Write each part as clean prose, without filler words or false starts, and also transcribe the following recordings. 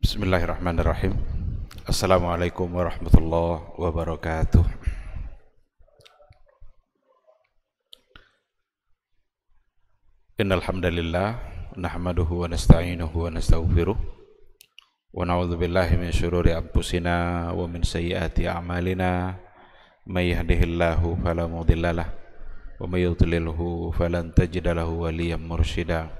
Bismillahirrahmanirrahim. Assalamualaikum warahmatullahi wabarakatuh. Innal hamdalillah nahmaduhu wa nasta'inuhu wa nastaghfiruh wa na'udzu billahi min syururi anfusina wa min sayyiati a'malina may yahdihillahu fala mudhillalah wa may yudlilhu falan tajida lahu waliyyan mursyida.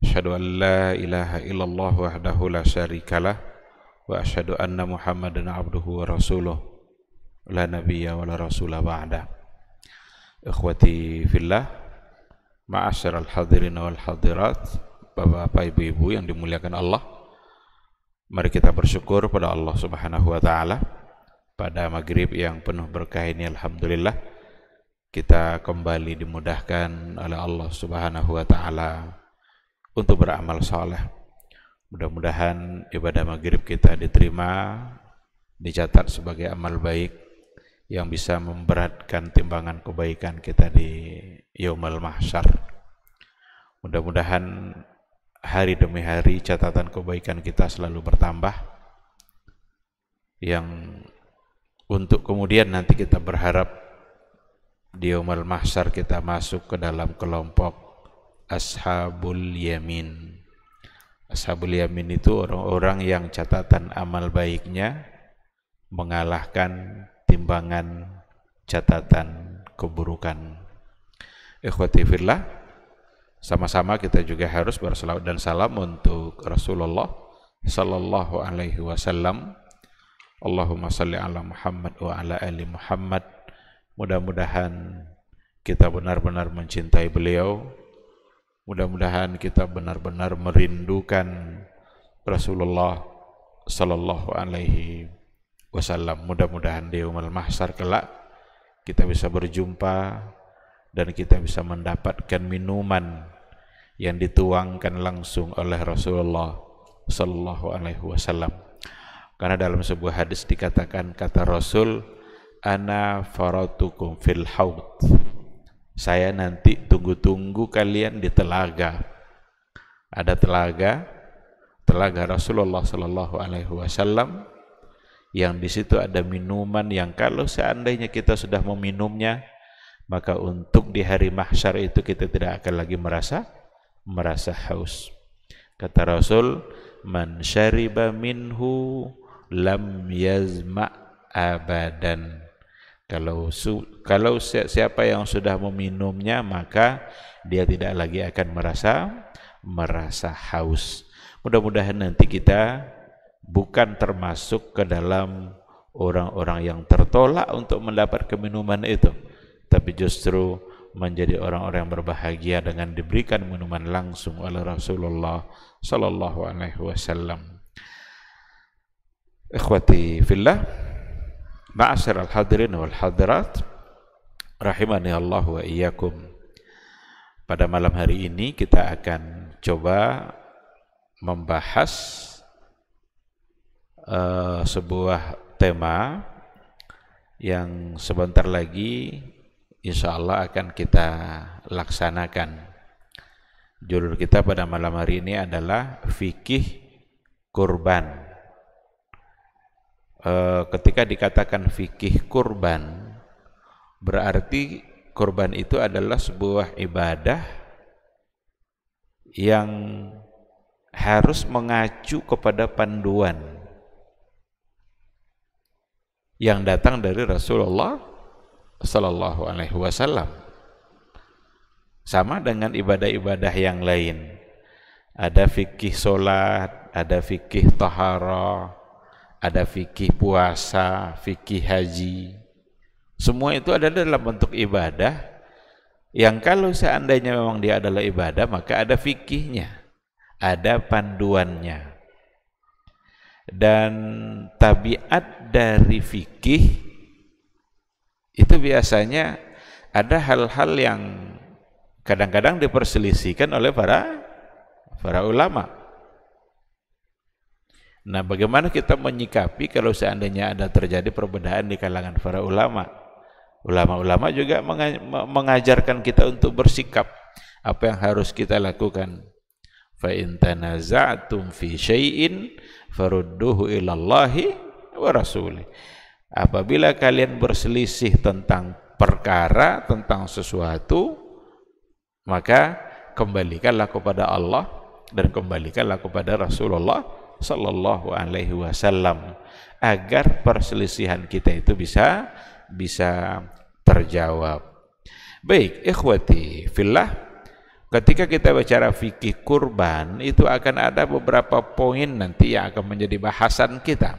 Asyhadu an la ilaha illallah wahdahu la syarikalah wa asyhadu anna Muhammadan abduhu wa rasuluh la nabiyya wa la rasula ba'da. Ikhwati fillah, ma'asyiral hadirin wal hadirat, Bapak-bapak, ibu-ibu yang dimuliakan Allah, mari kita bersyukur pada Allah Subhanahu wa taala pada maghrib yang penuh berkah ini. Alhamdulillah kita kembali dimudahkan oleh Allah Subhanahu wa taala untuk beramal saleh. Mudah-mudahan ibadah maghrib kita diterima, dicatat sebagai amal baik yang bisa memberatkan timbangan kebaikan kita di yaumul mahsyar. Mudah-mudahan hari demi hari catatan kebaikan kita selalu bertambah, yang untuk kemudian nanti kita berharap di yaumul mahsyar kita masuk ke dalam kelompok Ashabul Yamin. Ashabul Yamin itu orang-orang yang catatan amal baiknya mengalahkan timbangan catatan keburukan. Ikhwati fillah, sama-sama kita juga harus bersalawat dan salam untuk Rasulullah sallallahu alaihi wasallam. Allahumma salli ala Muhammad wa ala ali Muhammad. Mudah-mudahan kita benar-benar mencintai beliau. Mudah-mudahan kita benar-benar merindukan Rasulullah sallallahu alaihi wasallam. Mudah-mudahan di yaumul mahsyar kelak kita bisa berjumpa dan kita bisa mendapatkan minuman yang dituangkan langsung oleh Rasulullah sallallahu alaihi wasallam. Karena dalam sebuah hadis dikatakan, kata Rasul, ana faratukum fil haud. Saya nanti tunggu-tunggu kalian di telaga. Ada telaga Rasulullah sallallahu alaihi wasallam, yang di situ ada minuman yang kalau seandainya kita sudah meminumnya, maka untuk di hari mahsyar itu kita tidak akan lagi merasa haus. Kata Rasul, man syariba minhu lam yazma abadan. Kalau siapa yang sudah meminumnya, maka dia tidak lagi akan merasa haus. Mudah-mudahan nanti kita bukan termasuk ke dalam orang-orang yang tertolak untuk mendapatkan minuman itu, tapi justru menjadi orang-orang yang berbahagia dengan diberikan minuman langsung oleh Rasulullah sallallahu alaihi wasallam. Ikhwati fillah, ma'asyiral hadirin wal hadirat, rahimani Allah wa iyyakum. Pada malam hari ini kita akan coba membahas sebuah tema yang sebentar lagi insya Allah akan kita laksanakan. Judul kita pada malam hari ini adalah fikih kurban. Ketika dikatakan fikih kurban, berarti kurban itu adalah sebuah ibadah yang harus mengacu kepada panduan yang datang dari Rasulullah sallallahu alaihi wasallam. Sama dengan ibadah-ibadah yang lain. Ada fikih salat, ada fikih taharah, ada fikih puasa, fikih haji. Semua itu ada dalam bentuk ibadah yang kalau seandainya memang dia adalah ibadah, maka ada fikihnya, ada panduannya. Dan tabiat dari fikih itu biasanya ada hal-hal yang kadang-kadang diperselisihkan oleh para ulama. Nah, bagaimana kita menyikapi kalau seandainya ada terjadi perbedaan di kalangan para ulama? Ulama-ulama juga mengajarkan kita untuk bersikap Apa yang harus kita lakukan? Fa in tanaza'tum fi syai'in farudduhu ila Allahi wa rasulih. Apabila kalian berselisih tentang perkara, tentang sesuatu, maka kembalikanlah kepada Allah dan kembalikanlah kepada Rasulullah sallallahu alaihi wasallam agar perselisihan kita itu bisa terjawab. Baik, ikhwati fillah, ketika kita bicara fikih kurban, itu akan ada beberapa poin nanti yang akan menjadi bahasan kita.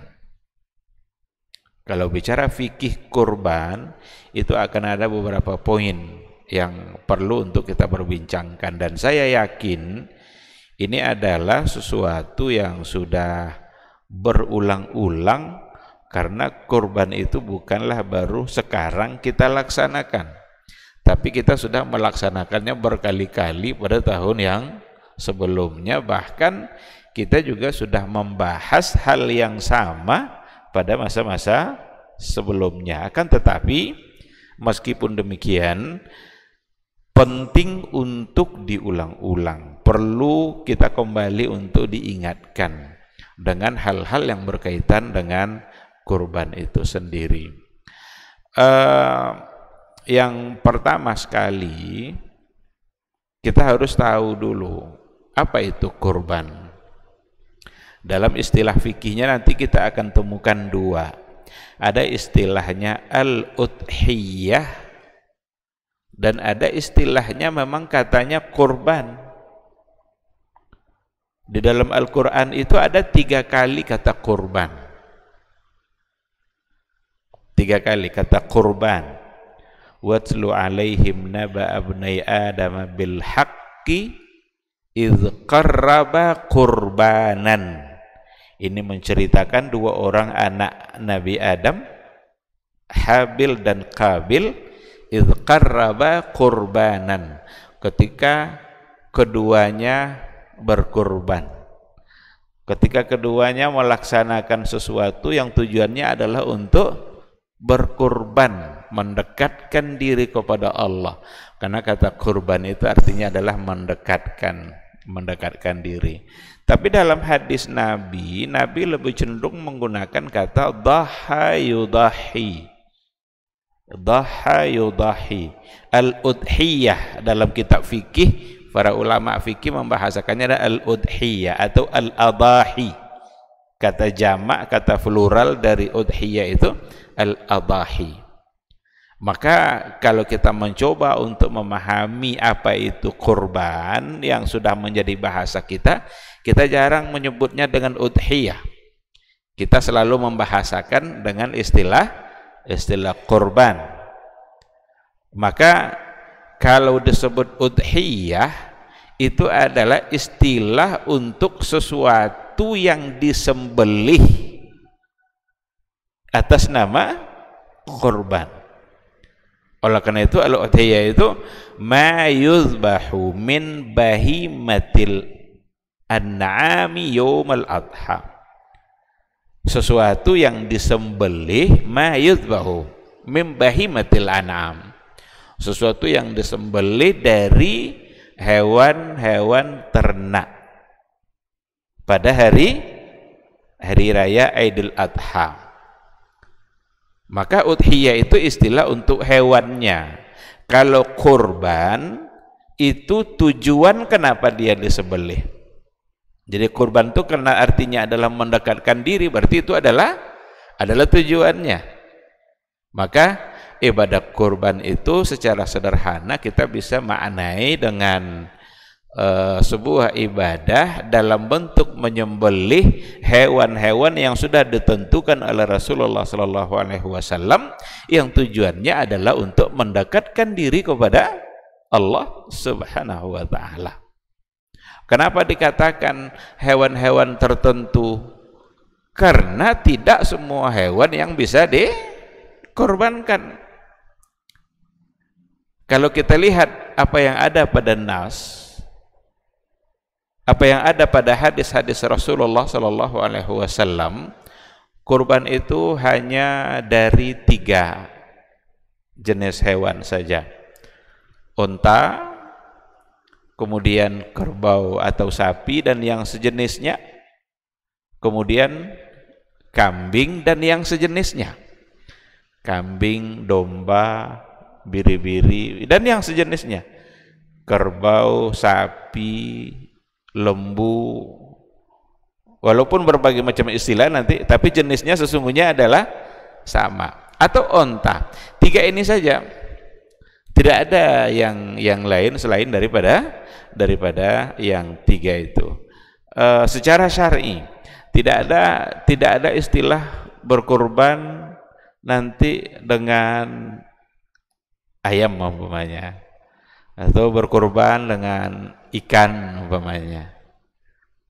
Kalau bicara fikih kurban, itu akan ada beberapa poin yang perlu untuk kita perbincangkan. Dan saya yakin ini adalah sesuatu yang sudah berulang-ulang, karena kurban itu bukanlah baru sekarang kita laksanakan. Tapi kita sudah melaksanakannya berkali-kali pada tahun yang sebelumnya. Bahkan kita juga sudah membahas hal yang sama pada masa-masa sebelumnya. Akan tetapi meskipun demikian, penting untuk diulang-ulang. Perlu kita kembali untuk diingatkan dengan hal-hal yang berkaitan dengan kurban itu sendiri. Yang pertama sekali, kita harus tahu dulu apa itu kurban. Dalam istilah fikihnya nanti kita akan temukan dua. Ada istilahnya al-udhiyah dan ada istilahnya memang katanya kurban. Di dalam Al-Quran itu ada 3 kali kata kurban. 3 kali kata kurban. Watlu alaihim naba abnai adama bil haqqi idh qarraba qurbanan. Ini menceritakan 2 orang anak Nabi Adam, Habil dan Qabil, idh qarraba qurbanan, ketika keduanya berkurban. Ketika keduanya melaksanakan sesuatu yang tujuannya adalah untuk berkurban, mendekatkan diri kepada Allah. Karena kata kurban itu artinya adalah mendekatkan diri. Tapi dalam hadis Nabi lebih cenderung menggunakan kata dhaha yudahi. Dhaha yudahi. Al-udhiyah dalam kitab fikih, para ulama fikih membahasakannya adalah al-udhiyah atau al-adahi. Kata jamak, kata plural dari udhiyah itu al-adahi. Maka kalau kita mencoba untuk memahami apa itu kurban yang sudah menjadi bahasa kita jarang menyebutnya dengan udhiyah. Kita selalu membahasakan dengan istilah kurban. Maka kalau disebut udhiyah itu adalah istilah untuk sesuatu yang disembelih atas nama kurban. Oleh karena itu al-udhiyah itu ma yuzbahu min bahimatil an'ami yaumal adha. Sesuatu yang disembelih, ma yuzbahu min bahimatil an'am. Sesuatu yang disembelih dari hewan-hewan ternak pada hari raya Idul Adha. Maka udhiyah itu istilah untuk hewannya. Kalau kurban itu tujuan kenapa dia disembelih. Jadi kurban itu karena artinya adalah mendekatkan diri, berarti itu adalah tujuannya. Maka ibadah kurban itu secara sederhana kita bisa maknai dengan sebuah ibadah dalam bentuk menyembelih hewan-hewan yang sudah ditentukan oleh Rasulullah SAW, yang tujuannya adalah untuk mendekatkan diri kepada Allah Subhanahu wa Ta'ala. Kenapa dikatakan hewan-hewan tertentu? Karena tidak semua hewan yang bisa dikorbankan. Kalau kita lihat apa yang ada pada nas, apa yang ada pada hadis-hadis Rasulullah SAW, kurban itu hanya dari 3 jenis hewan saja: unta, kemudian kerbau atau sapi dan yang sejenisnya, kemudian kambing dan yang sejenisnya, kambing, domba, biri-biri dan yang sejenisnya, kerbau, sapi, lembu, walaupun berbagai macam istilah nanti, tapi jenisnya sesungguhnya adalah sama. Atau onta. 3 ini saja, tidak ada yang lain selain daripada yang 3 itu. Secara syar'i tidak ada istilah berkurban nanti dengan ayam umpamanya, atau berkurban dengan ikan umpamanya.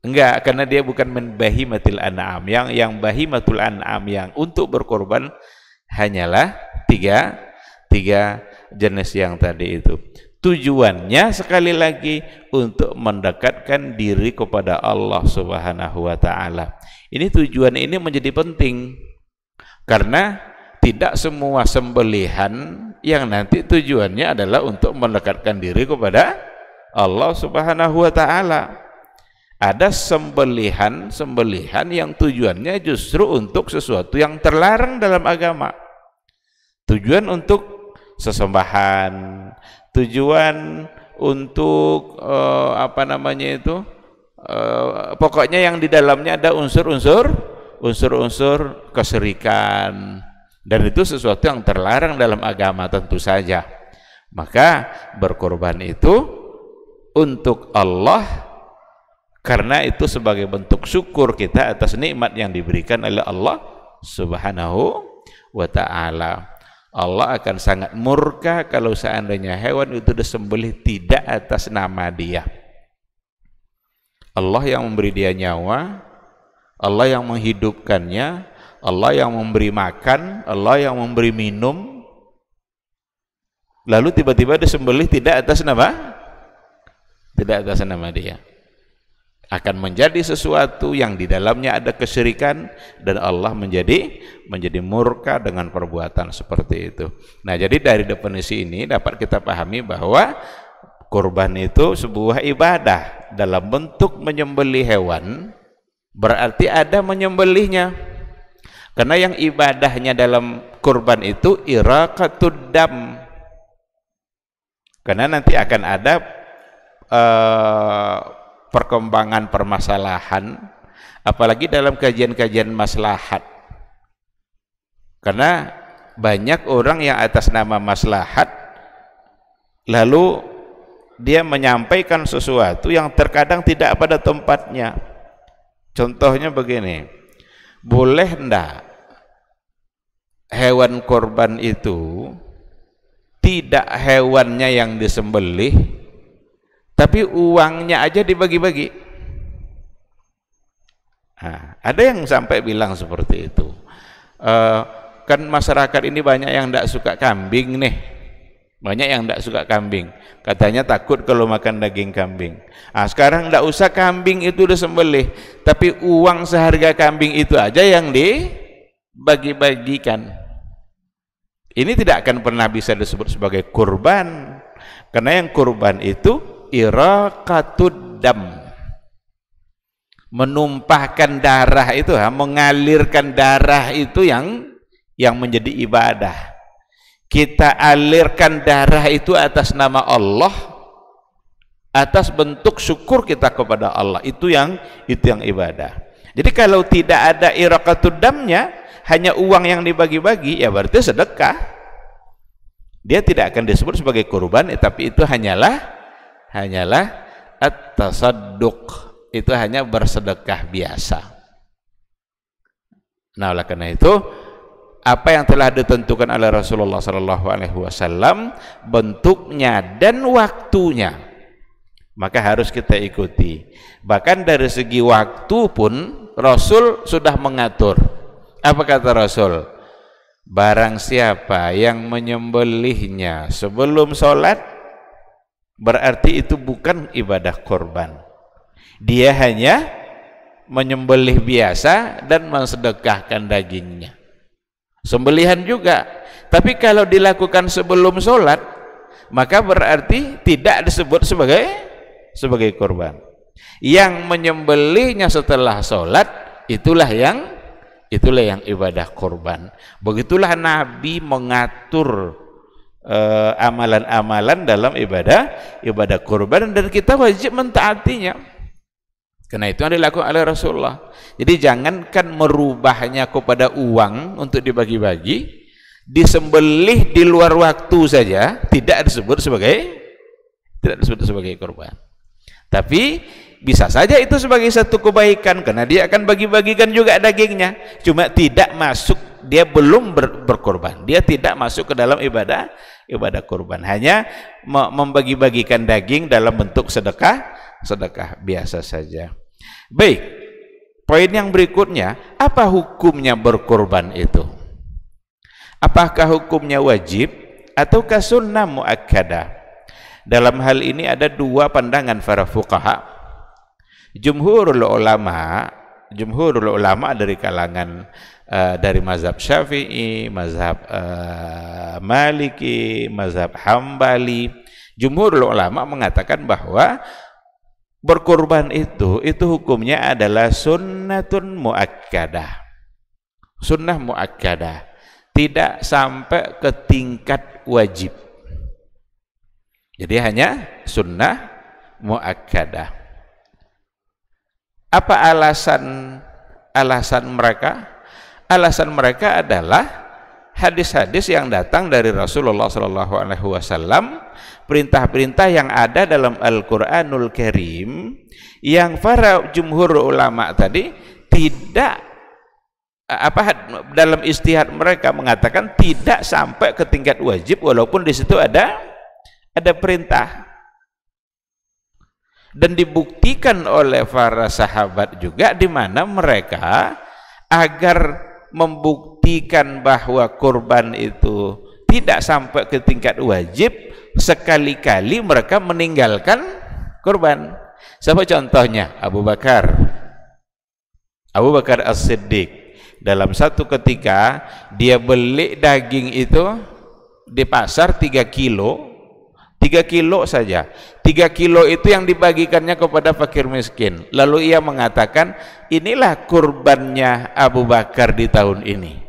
Enggak, karena dia bukan min bahimatil an'am. Yang bahimatul an'am yang untuk berkorban hanyalah tiga jenis yang tadi itu. Tujuannya sekali lagi untuk mendekatkan diri kepada Allah Subhanahu wa taala. Ini tujuan ini menjadi penting karena tidak semua sembelihan yang nanti tujuannya adalah untuk mendekatkan diri kepada Allah Subhanahu wa taala. Ada sembelihan yang tujuannya justru untuk sesuatu yang terlarang dalam agama. Tujuan untuk sesembahan, tujuan untuk pokoknya yang di dalamnya ada unsur-unsur kesyirikan, dan itu sesuatu yang terlarang dalam agama tentu saja. Maka berkorban itu untuk Allah, karena itu sebagai bentuk syukur kita atas nikmat yang diberikan oleh Allah Subhanahu wa ta'ala. Allah akan sangat murka kalau seandainya hewan itu disembelih tidak atas nama Dia. Allah yang memberi dia nyawa, Allah yang menghidupkannya, Allah yang memberi makan, Allah yang memberi minum, lalu tiba-tiba disembelih tidak atas nama Dia. Akan menjadi sesuatu yang di dalamnya ada kesyirikan, dan Allah menjadi murka dengan perbuatan seperti itu. Nah, jadi dari definisi ini dapat kita pahami bahwa kurban itu sebuah ibadah dalam bentuk menyembelih hewan, berarti ada menyembelihnya. Karena yang ibadahnya dalam kurban itu iraqatud dam. Karena nanti akan ada perkembangan permasalahan, apalagi dalam kajian-kajian maslahat, karena banyak orang yang atas nama maslahat lalu dia menyampaikan sesuatu yang terkadang tidak pada tempatnya. Contohnya begini, boleh ndak hewan korban itu tidak hewannya yang disembelih, tapi uangnya aja dibagi-bagi? Nah, ada yang sampai bilang seperti itu. Kan masyarakat ini banyak yang tidak suka kambing nih, banyak yang tidak suka kambing, katanya takut kalau makan daging kambing. Nah, sekarang tidak usah kambing itu disembelih, tapi uang seharga kambing itu aja yang dibagi-bagikan. Ini tidak akan pernah bisa disebut sebagai kurban, karena yang kurban itu iraqatud dam, menumpahkan darah itu, mengalirkan darah itu yang menjadi ibadah. Kita alirkan darah itu atas nama Allah, atas bentuk syukur kita kepada Allah, itu yang ibadah. Jadi kalau tidak ada iraqatud damnya, hanya uang yang dibagi-bagi, ya berarti sedekah. Dia tidak akan disebut sebagai kurban, tapi itu hanyalah at-tasadduq, itu hanya bersedekah biasa. Nah, oleh karena itu apa yang telah ditentukan oleh Rasulullah SAW, bentuknya dan waktunya, maka harus kita ikuti. Bahkan dari segi waktu pun Rasul sudah mengatur. Apa kata Rasul? Barang siapa yang menyembelihnya sebelum sholat, berarti itu bukan ibadah korban. Dia hanya menyembelih biasa dan mensedekahkan dagingnya. Sembelihan juga, tapi kalau dilakukan sebelum sholat, maka berarti tidak disebut sebagai sebagai kurban. Yang menyembelihnya setelah sholat itulah yang ibadah kurban. Begitulah Nabi mengatur amalan-amalan dalam ibadah kurban, dan kita wajib mentaatinya. Karena itu yang dilakukan oleh Rasulullah. Jadi jangankan merubahnya kepada uang untuk dibagi-bagi, disembelih di luar waktu saja tidak disebut sebagai kurban. Tapi bisa saja itu sebagai satu kebaikan, karena dia akan bagi-bagikan juga dagingnya, cuma tidak masuk, dia belum berkorban, dia tidak masuk ke dalam ibadah kurban, hanya membagi-bagikan daging dalam bentuk sedekah biasa saja. Baik, poin yang berikutnya, apa hukumnya berkorban itu? Apakah hukumnya wajib ataukah sunnah muakkadah? Dalam hal ini ada dua pandangan para fuqaha. Jumhurul ulama dari kalangan dari mazhab Syafi'i, mazhab Maliki, mazhab Hambali, jumhurul ulama mengatakan bahwa berkorban itu hukumnya adalah sunnatun muakkadah. Sunnah muakkadah, tidak sampai ke tingkat wajib. Jadi hanya sunnah muakkadah. Apa alasan mereka? Alasan mereka adalah hadis-hadis yang datang dari Rasulullah SAW, perintah-perintah yang ada dalam Al-Quranul Karim, yang para jumhur ulama tadi tidak dalam ijtihad mereka mengatakan tidak sampai ke tingkat wajib, walaupun di situ ada perintah. Dan dibuktikan oleh para sahabat juga, di mana mereka agar membuktikan bahwa kurban itu tidak sampai ke tingkat wajib, sekali-kali mereka meninggalkan kurban. Siapa contohnya? Abu Bakar As-Siddiq. Dalam satu ketika dia beli daging itu di pasar 3 kilo saja. 3 kilo itu yang dibagikannya kepada fakir miskin. Lalu ia mengatakan, inilah kurbannya Abu Bakar di tahun ini.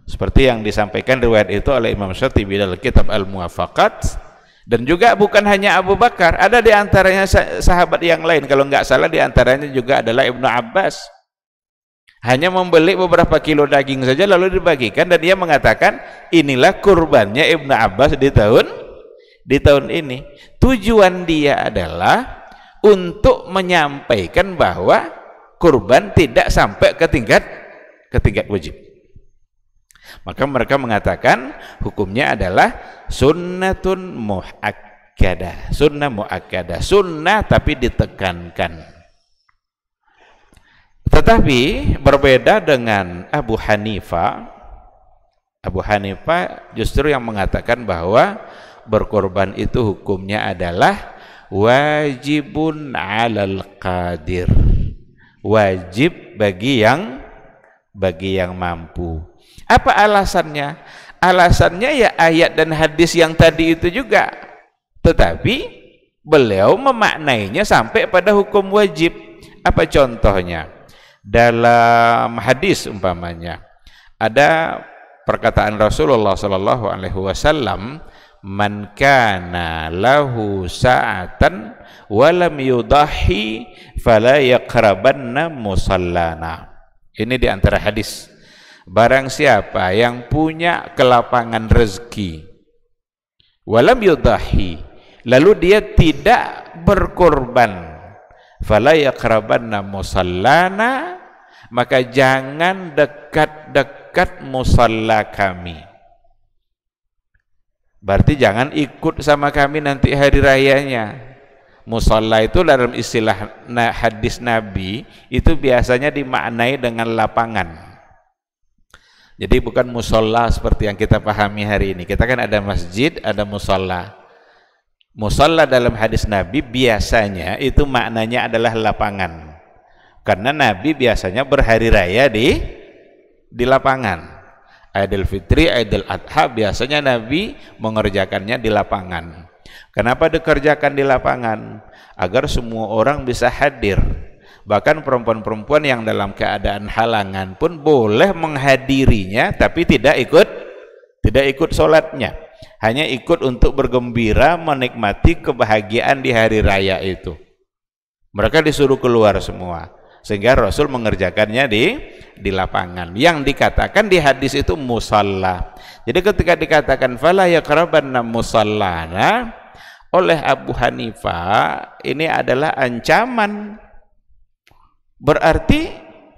Seperti yang disampaikan riwayat itu oleh Imam Syatibi dalam kitab Al-Muwafaqat. Dan juga bukan hanya Abu Bakar, ada di antaranya sahabat yang lain. Kalau nggak salah di antaranya juga adalah Ibnu Abbas. Hanya membeli beberapa kilo daging saja lalu dibagikan, dan dia mengatakan inilah kurbannya Ibnu Abbas di tahun ini. Tujuan dia adalah untuk menyampaikan bahwa kurban tidak sampai ke tingkat wajib. Maka mereka mengatakan hukumnya adalah sunnatun muakkadah, sunnah tapi ditekankan. Tetapi berbeda dengan Abu Hanifah justru yang mengatakan bahwa berkorban itu hukumnya adalah wajibun 'alal qadir, wajib bagi yang mampu. Apa alasannya? Alasannya ya ayat dan hadis yang tadi itu juga, tetapi beliau memaknainya sampai pada hukum wajib. Apa contohnya? Dalam hadis umpamanya ada perkataan Rasulullah SAW, man kana lahu sa'atan walam yudahi fala yaqrabanna musallana. Ini di antara hadis. Barang siapa yang punya kelapangan rezeki walam yudahi, lalu dia tidak berkorban, fala yaqrabanna musallana, maka jangan dekat-dekat musalla kami. Berarti jangan ikut sama kami nanti hari rayanya. Musalla itu dalam istilah hadis Nabi itu biasanya dimaknai dengan lapangan. Jadi bukan musalla seperti yang kita pahami hari ini. Kita kan ada masjid, ada musalla. Musalla dalam hadis Nabi biasanya itu maknanya adalah lapangan, karena Nabi biasanya berhari raya di lapangan. Idul Fitri, Idul Adha biasanya Nabi mengerjakannya di lapangan. Kenapa dikerjakan di lapangan? Agar semua orang bisa hadir. Bahkan perempuan-perempuan yang dalam keadaan halangan pun boleh menghadirinya, tapi tidak ikut sholatnya. Hanya ikut untuk bergembira, menikmati kebahagiaan di hari raya itu. Mereka disuruh keluar semua, sehingga Rasul mengerjakannya di lapangan. Yang dikatakan di hadis itu musalla. Jadi ketika dikatakan fala yaqrabanna musallana oleh Abu Hanifah, ini adalah ancaman. Berarti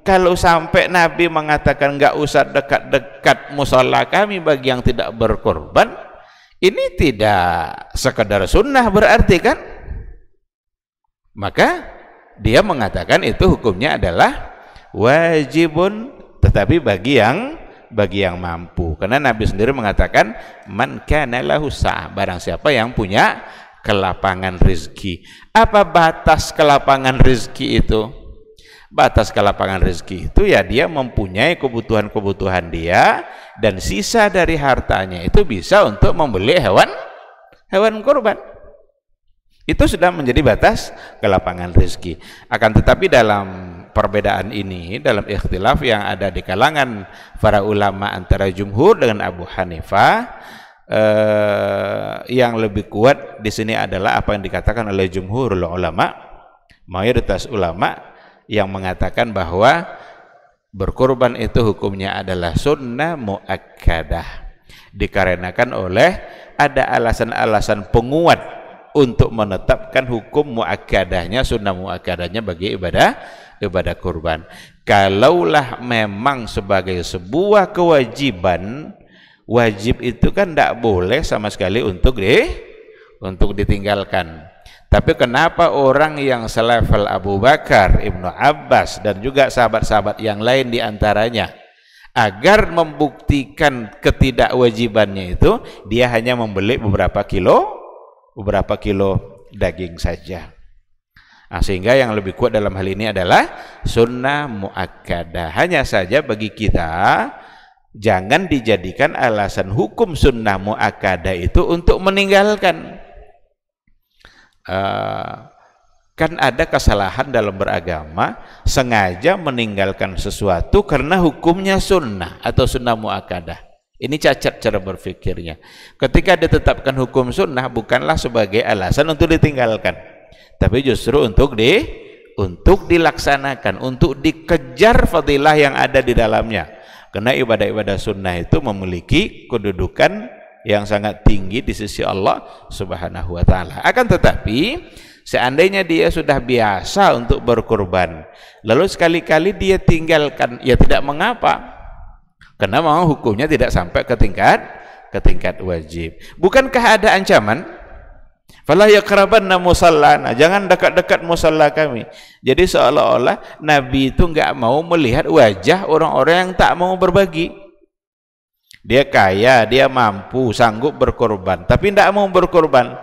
kalau sampai Nabi mengatakan nggak usah dekat-dekat musalla kami bagi yang tidak berkorban, ini tidak sekedar sunnah berarti kan? Maka dia mengatakan itu hukumnya adalah wajibun, tetapi bagi yang mampu. Karena Nabi sendiri mengatakan man kana lahu sa'ah, barang siapa yang punya kelapangan rezeki. Apa batas kelapangan rezeki itu? Batas kelapangan rezeki itu ya dia mempunyai kebutuhan-kebutuhan dia, dan sisa dari hartanya itu bisa untuk membeli hewan kurban. Itu sudah menjadi batas kelapangan rezeki. Akan tetapi dalam perbedaan ini, dalam ikhtilaf yang ada di kalangan para ulama antara jumhur dengan Abu Hanifah, yang lebih kuat di sini adalah apa yang dikatakan oleh jumhurul ulama, mayoritas ulama yang mengatakan bahwa berkorban itu hukumnya adalah sunnah muakkadah, dikarenakan oleh ada alasan-alasan penguat untuk menetapkan hukum muakkadahnya, sunnah muakkadahnya bagi ibadah kurban. Kalaulah memang sebagai sebuah kewajiban, wajib itu kan tidak boleh sama sekali untuk ditinggalkan. Tapi kenapa orang yang selevel Abu Bakar, Ibnu Abbas, dan juga sahabat-sahabat yang lain diantaranya, agar membuktikan ketidakwajibannya itu, dia hanya membeli beberapa kilo daging saja. Nah, sehingga yang lebih kuat dalam hal ini adalah sunnah muakkadah. Hanya saja bagi kita jangan dijadikan alasan hukum sunnah muakkadah itu untuk meninggalkan. Kan ada kesalahan dalam beragama, sengaja meninggalkan sesuatu karena hukumnya sunnah atau sunnah muakkadah. Ini cacat cara berpikirnya. Ketika ditetapkan hukum sunnah bukanlah sebagai alasan untuk ditinggalkan, tapi justru untuk dilaksanakan, untuk dikejar fadilah yang ada di dalamnya. Karena ibadah-ibadah sunnah itu memiliki kedudukan yang sangat tinggi di sisi Allah Subhanahu wa taala. Akan tetapi seandainya dia sudah biasa untuk berkurban, lalu sekali-kali dia tinggalkan, ya tidak mengapa. Karena memang hukumnya tidak sampai ke tingkat wajib. Bukankah ada ancaman? Fala yaqrabanna musallana, jangan dekat-dekat musalla kami. Jadi seolah-olah Nabi itu enggak mau melihat wajah orang-orang yang tak mau berbagi. Dia kaya, dia mampu, sanggup berkorban, tapi tidak mau berkorban.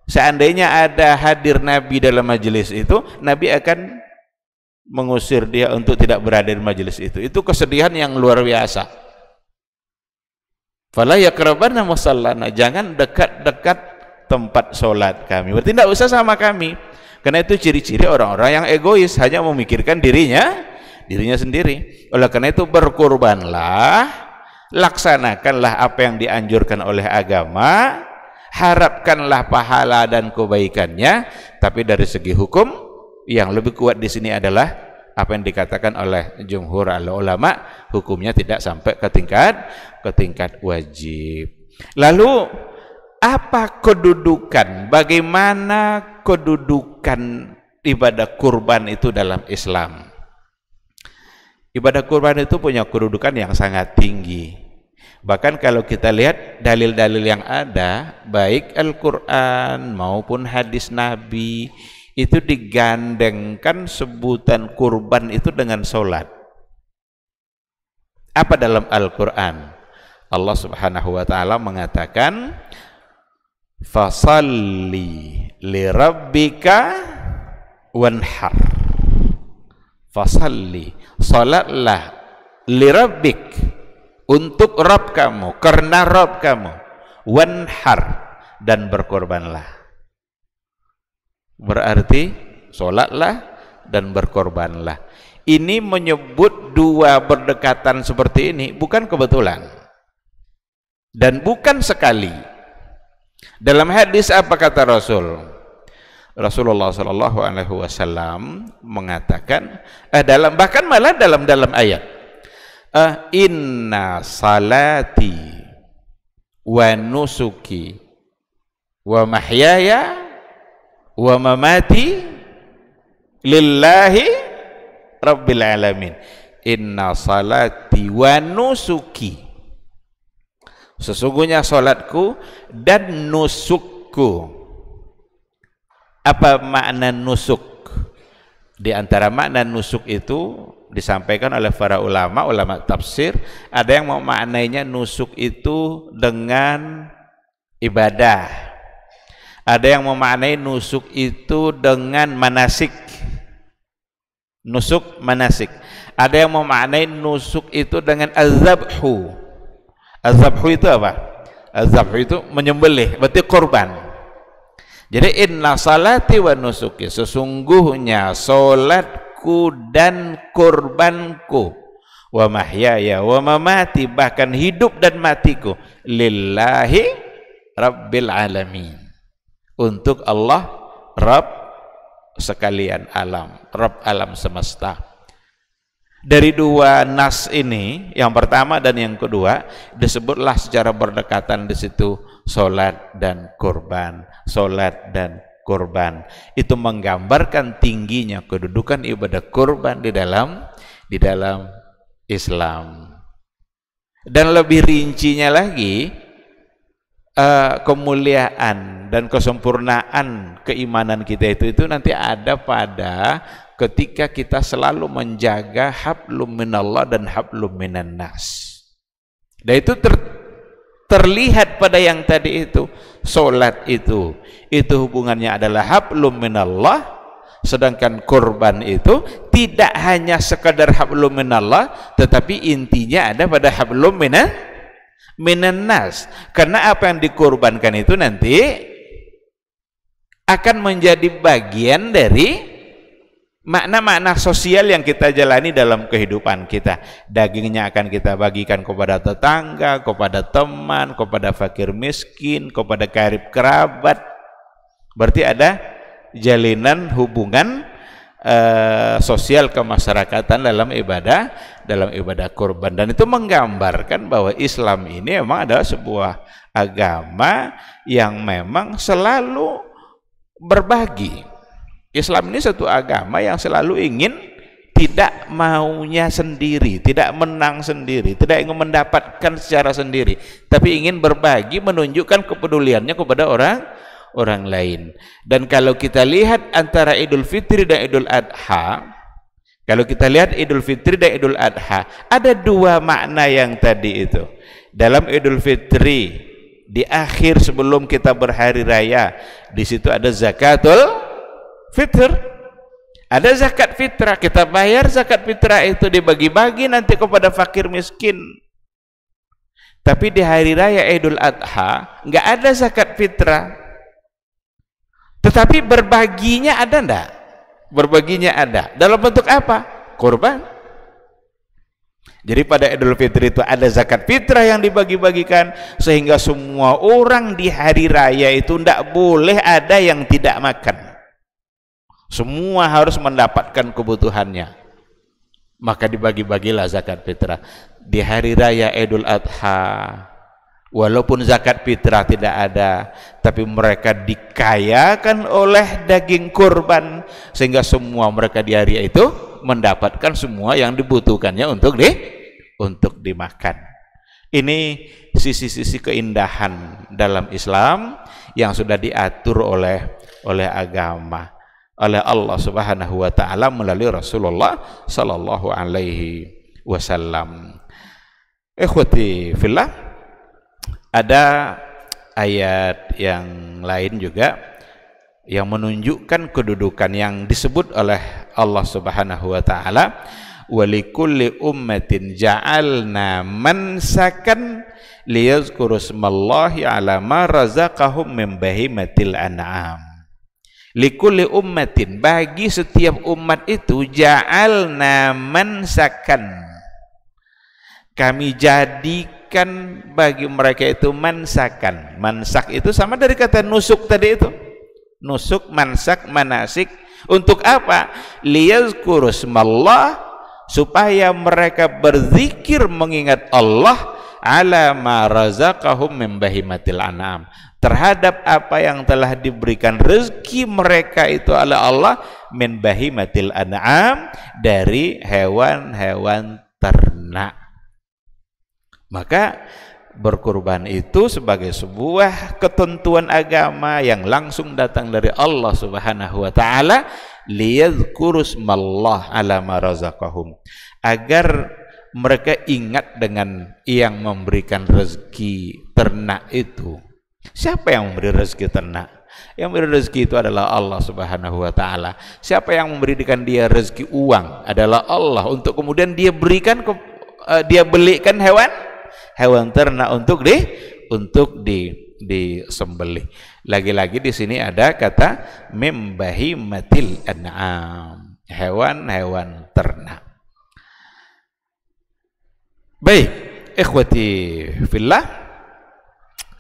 Seandainya ada hadir Nabi dalam majelis itu, Nabi akan mengusir dia untuk tidak berada di majelis itu. Itu kesedihan yang luar biasa. Fala yaqrabanna musallana, jangan dekat-dekat tempat sholat kami. Berarti tidak usah sama kami. Karena itu ciri-ciri orang-orang yang egois, hanya memikirkan dirinya sendiri. Oleh karena itu berkurbanlah, laksanakanlah apa yang dianjurkan oleh agama, harapkanlah pahala dan kebaikannya. Tapi dari segi hukum, yang lebih kuat di sini adalah apa yang dikatakan oleh jumhur ulama, hukumnya tidak sampai ke tingkat wajib. Lalu apa kedudukan, bagaimana kedudukan ibadah kurban itu dalam Islam? Ibadah kurban itu punya kedudukan yang sangat tinggi. Bahkan kalau kita lihat dalil-dalil yang ada, baik Al-Quran maupun hadis Nabi, itu digandengkan sebutan kurban itu dengan sholat. Apa dalam Al-Quran? Allah Subhanahu wa ta'ala mengatakan, fasalli lirabbika wanhar. Fasalli, salatlah, lirabbik, untuk Rabb kamu, karena Rabb kamu, wanhar, dan berkorbanlah. Berarti sholatlah dan berkorbanlah. Ini menyebut dua berdekatan seperti ini bukan kebetulan dan bukan sekali. Dalam hadis apa kata Rasulullah Shallallahu Alaihi Wasallam mengatakan bahkan malah dalam ayat, inna salati wa nusuki wa mahyaya wa mamati lillahi rabbil alamin. Inna salati wa nusuki, sesungguhnya salatku dan nusukku. Apa makna nusuk? Di antara makna nusuk itu disampaikan oleh para ulama tafsir, ada yang memaknainya nusuk itu dengan ibadah, ada yang memaknai nusuk itu dengan manasik, nusuk manasik, ada yang memaknai nusuk itu dengan azabhu. Azabhu itu apa? Azabhu itu menyembelih, berarti korban. Jadi inna salati wa nusuki, sesungguhnya salatku dan kurbanku, wa mahyaya wa mamati, bahkan hidup dan matiku, lillahi rabbil alamin, untuk Allah Rabb sekalian alam, Rabb alam semesta. Dari dua nas ini, yang pertama dan yang kedua, disebutlah secara berdekatan di situ salat dan kurban, salat dan kurban. Itu menggambarkan tingginya kedudukan ibadah kurban di dalam Islam. Dan lebih rincinya lagi, kemuliaan dan kesempurnaan keimanan kita itu nanti ada pada ketika kita selalu menjaga hablum minallah dan hablum minan nas. Dan itu terlihat pada yang tadi itu, salat itu hubungannya adalah hablum minallah, sedangkan kurban itu tidak hanya sekadar hablum minallah, tetapi intinya ada pada hablum minan nas. Karena apa yang dikurbankan itu nanti akan menjadi bagian dari makna-makna sosial yang kita jalani dalam kehidupan kita. Dagingnya akan kita bagikan kepada tetangga, kepada teman, kepada fakir miskin, kepada karib kerabat. Berarti ada jalinan hubungan sosial kemasyarakatan dalam ibadah kurban. Dan itu menggambarkan bahwa Islam ini memang adalah sebuah agama yang memang selalu berbagi. Islam ini satu agama yang selalu ingin tidak maunya sendiri, tidak menang sendiri, tidak ingin mendapatkan secara sendiri, tapi ingin berbagi, menunjukkan kepeduliannya kepada orang lain. Dan kalau kita lihat antara Idul Fitri dan Idul Adha, kalau kita lihat Idul Fitri dan Idul Adha, ada dua makna yang tadi itu. Dalam Idul Fitri, di akhir sebelum kita berhari raya, di situ ada zakatul fitr, ada zakat fitrah, kita bayar zakat fitrah itu dibagi-bagi nanti kepada fakir miskin. Tapi di hari raya Idul Adha nggak ada zakat fitrah, tetapi berbaginya ada ndak? Berbaginya ada. Dalam bentuk apa? Kurban. Jadi pada Idul Fitri itu ada zakat fitrah yang dibagi-bagikan, sehingga semua orang di hari raya itu ndak boleh ada yang tidak makan. Semua harus mendapatkan kebutuhannya. Maka dibagi-bagilah zakat fitrah. Di hari raya Idul Adha, walaupun zakat fitrah tidak ada, tapi mereka dikayakan oleh daging kurban, sehingga semua mereka di hari itu mendapatkan semua yang dibutuhkannya untuk dimakan. Ini sisi-sisi keindahan dalam Islam yang sudah diatur oleh agama, oleh Allah Subhanahu wa taala melalui Rasulullah sallallahu alaihi wasallam. Ikhwati fillah, ada ayat yang lain juga yang menunjukkan kedudukan yang disebut oleh Allah Subhanahu wa taala, wa likulli ummatin ja'alna mansakan liyazkuru smallahi ala ma razaqahum min bahimatil an'am. Likulli ummatin, bagi setiap umat itu, ja'alna mansakan, kami jadikan bagi mereka itu mansakan. Mansak itu sama dari kata nusuk tadi itu. Nusuk, mansak, manasik. Untuk apa? Liyazkuru smallah, supaya mereka berzikir mengingat Allah ala ma razaqahum min bahimatil an'am, terhadap apa yang telah diberikan rezeki mereka itu oleh Allah, min bahimatil an'am, dari hewan-hewan ternak. Maka berkurban itu sebagai sebuah ketentuan agama yang langsung datang dari Allah Subhanahu wa taala, liyadhkuru smallah ala ma razaqahum, agar mereka ingat dengan yang memberikan rezeki ternak itu. Siapa yang memberi rezeki ternak? Yang memberi rezeki itu adalah Allah Subhanahu wa taala. Siapa yang memberikan dia rezeki uang? Adalah Allah, untuk kemudian dia berikan dia belikan hewan ternak untuk disembelih. Lagi-lagi di sini ada kata mim bahimatil an'am, hewan-hewan ternak. Baik, ikhwati fillah.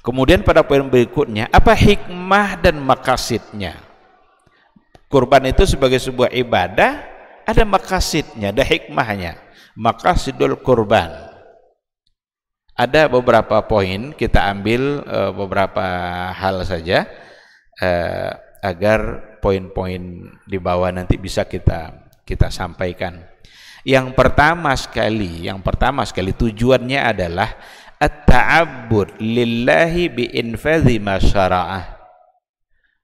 Kemudian pada poin berikutnya, apa hikmah dan maqasidnya? Kurban itu sebagai sebuah ibadah, ada maqasidnya, ada hikmahnya. Maqasidul kurban. Ada beberapa poin, kita ambil beberapa hal saja agar poin-poin di bawah nanti bisa kita sampaikan. Yang pertama sekali tujuannya adalah at-ta'abbud lillahi bi infadhi ma syara'ah,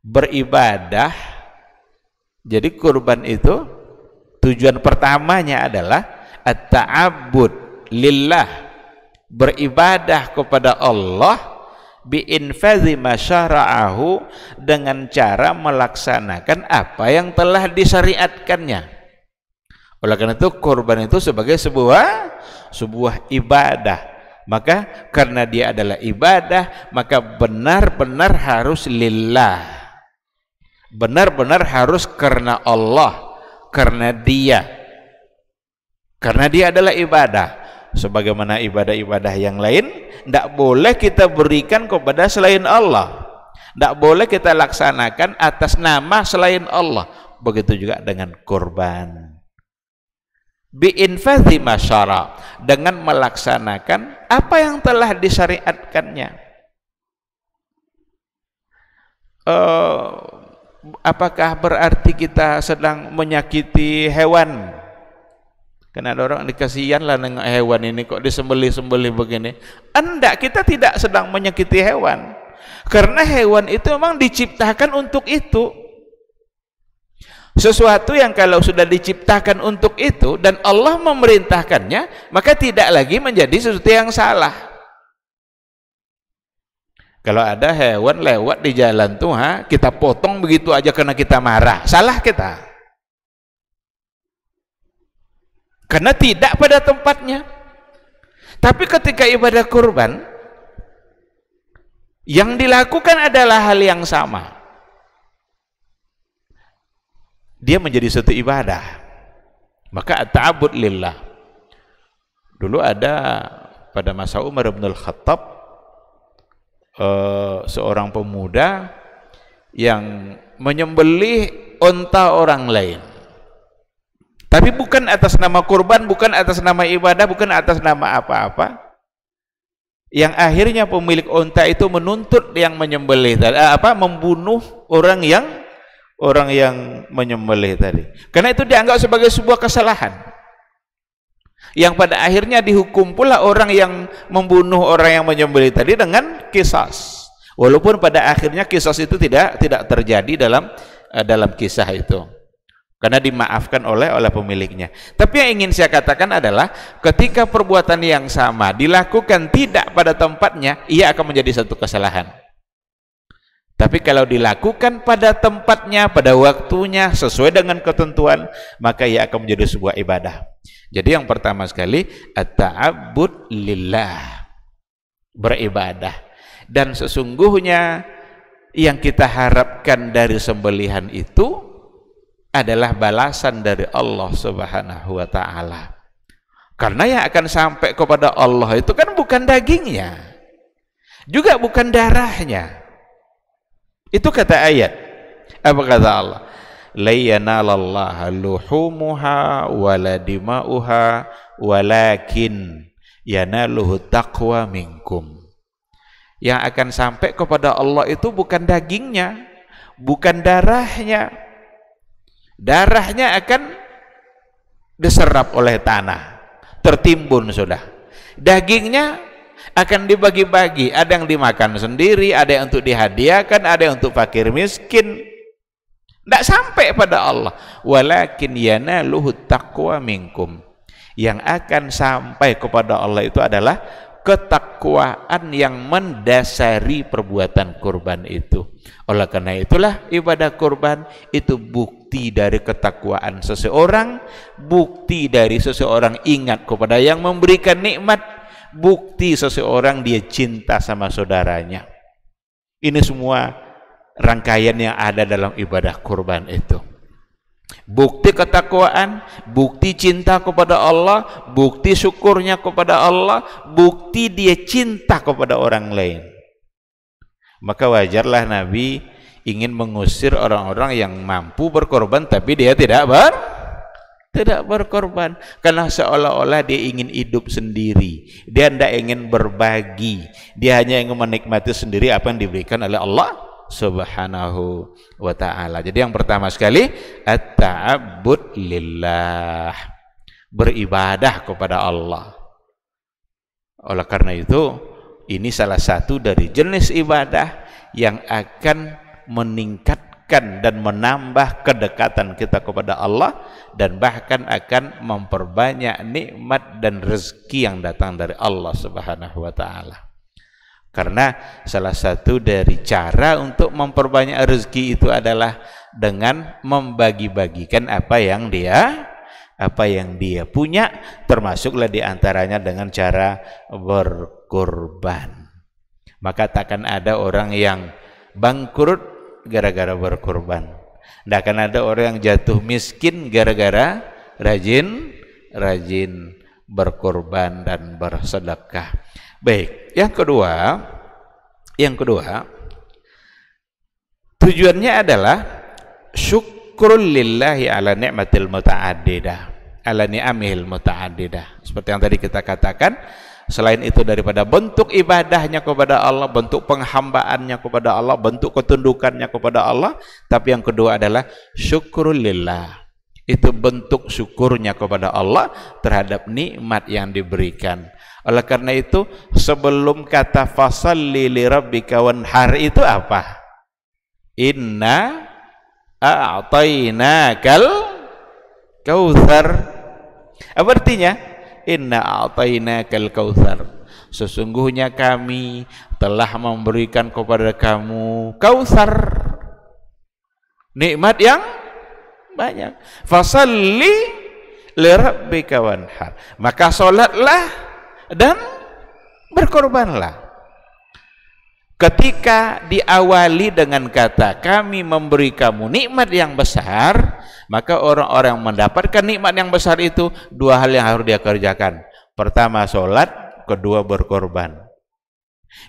beribadah. Jadi kurban itu tujuan pertamanya adalah at-ta'abbud lillah, beribadah kepada Allah, bi infadhi ma syara'ahu, dengan cara melaksanakan apa yang telah disyariatkannya. Oleh karena itu kurban itu sebagai sebuah ibadah. Maka karena dia adalah ibadah, maka benar-benar harus lillah, benar-benar harus karena Allah, karena dia adalah ibadah. Sebagaimana ibadah-ibadah yang lain, tidak boleh kita berikan kepada selain Allah, tidak boleh kita laksanakan atas nama selain Allah. Begitu juga dengan kurban. Bi'infadhi masyara, dengan melaksanakan apa yang telah disyariatkannya. Apakah berarti kita sedang menyakiti hewan? Karena ada orang dikasihan lah dengan hewan ini, kok disembelih-sembelih begini. Enggak, kita tidak sedang menyakiti hewan, karena hewan itu memang diciptakan untuk itu. Sesuatu yang kalau sudah diciptakan untuk itu dan Allah memerintahkannya, maka tidak lagi menjadi sesuatu yang salah. Kalau ada hewan lewat di jalan tuh, kita potong begitu aja karena kita marah, salah kita. Karena tidak pada tempatnya. Tapi ketika ibadah kurban, yang dilakukan adalah hal yang sama. Dia menjadi satu ibadah, maka at-ta'abbud lillah. Dulu ada pada masa Umar bin Al-Khattab seorang pemuda yang menyembelih unta orang lain, tapi bukan atas nama kurban, bukan atas nama ibadah, bukan atas nama apa-apa. Yang akhirnya pemilik unta itu menuntut yang menyembelih, membunuh orang yang menyembelih tadi, karena itu dianggap sebagai sebuah kesalahan, yang pada akhirnya dihukum pula orang yang membunuh orang yang menyembelih tadi dengan qisas, walaupun pada akhirnya qisas itu tidak terjadi dalam kisah itu, karena dimaafkan oleh pemiliknya. Tapi yang ingin saya katakan adalah ketika perbuatan yang sama dilakukan tidak pada tempatnya, ia akan menjadi satu kesalahan. Tapi kalau dilakukan pada tempatnya, pada waktunya, sesuai dengan ketentuan, maka ia akan menjadi sebuah ibadah. Jadi yang pertama sekali, at-ta'abbud lillah, beribadah. Dan sesungguhnya yang kita harapkan dari sembelihan itu adalah balasan dari Allah Subhanahu wa ta'ala. Karena yang akan sampai kepada Allah itu kan bukan dagingnya, juga bukan darahnya. Itu kata ayat. Apa kata Allah? La yanalallaha luhumuha wala dima'uha walakin yanaluhu taqwa minkum. Yang akan sampai kepada Allah itu bukan dagingnya, bukan darahnya. Darahnya akan diserap oleh tanah, tertimbun sudah. Dagingnya akan dibagi-bagi, ada yang dimakan sendiri, ada yang untuk dihadiahkan, ada yang untuk fakir miskin. Tidak sampai pada Allah. Walakin yanaluhu taqwa minkum. Yang akan sampai kepada Allah itu adalah ketakwaan yang mendasari perbuatan kurban itu. Oleh karena itulah ibadah kurban itu bukti dari ketakwaan seseorang, bukti dari seseorang ingat kepada yang memberikan nikmat, bukti seseorang dia cinta sama saudaranya. Ini semua rangkaian yang ada dalam ibadah kurban itu. Bukti ketakwaan, bukti cinta kepada Allah, bukti syukurnya kepada Allah, bukti dia cinta kepada orang lain. Maka wajarlah Nabi ingin mengusir orang-orang yang mampu berkorban tapi dia tidak berkorban, karena seolah-olah dia ingin hidup sendiri, dia tidak ingin berbagi, dia hanya ingin menikmati sendiri apa yang diberikan oleh Allah Subhanahu wa ta'ala. Jadi yang pertama sekali, at-ta'abbud lillah, beribadah kepada Allah. Oleh karena itu, ini salah satu dari jenis ibadah yang akan meningkatkan dan menambah kedekatan kita kepada Allah, dan bahkan akan memperbanyak nikmat dan rezeki yang datang dari Allah Subhanahu wa ta'ala. Karena salah satu dari cara untuk memperbanyak rezeki itu adalah dengan membagi-bagikan apa yang dia punya, termasuklah diantaranya dengan cara berkorban. Maka takkan ada orang yang bangkrut gara-gara berkorban. Tidak akan ada orang yang jatuh miskin gara-gara rajin berkorban dan bersedekah. Baik, yang kedua, tujuannya adalah syukrul lillahi ala ni'matil muta'addidah, ala ni'amihil muta'addidah. Seperti yang tadi kita katakan, selain itu daripada bentuk ibadahnya kepada Allah, bentuk penghambaannya kepada Allah, bentuk ketundukannya kepada Allah, tapi yang kedua adalah syukrul lillah. Itu bentuk syukurnya kepada Allah terhadap nikmat yang diberikan. Oleh karena itu, sebelum kata fasalli li rabbika wanhar itu apa? Inna a'tainakal kautsar. Apa artinya? Inna a'tainakal kautsar. Sesungguhnya kami telah memberikan kepada kamu kautsar, nikmat yang banyak. Fasalli li rabbika wanhar. Maka salatlah dan berkorbanlah. Ketika diawali dengan kata kami memberi kamu nikmat yang besar, maka orang-orang yang mendapatkan nikmat yang besar itu dua hal yang harus dia kerjakan. Pertama sholat, kedua berkorban.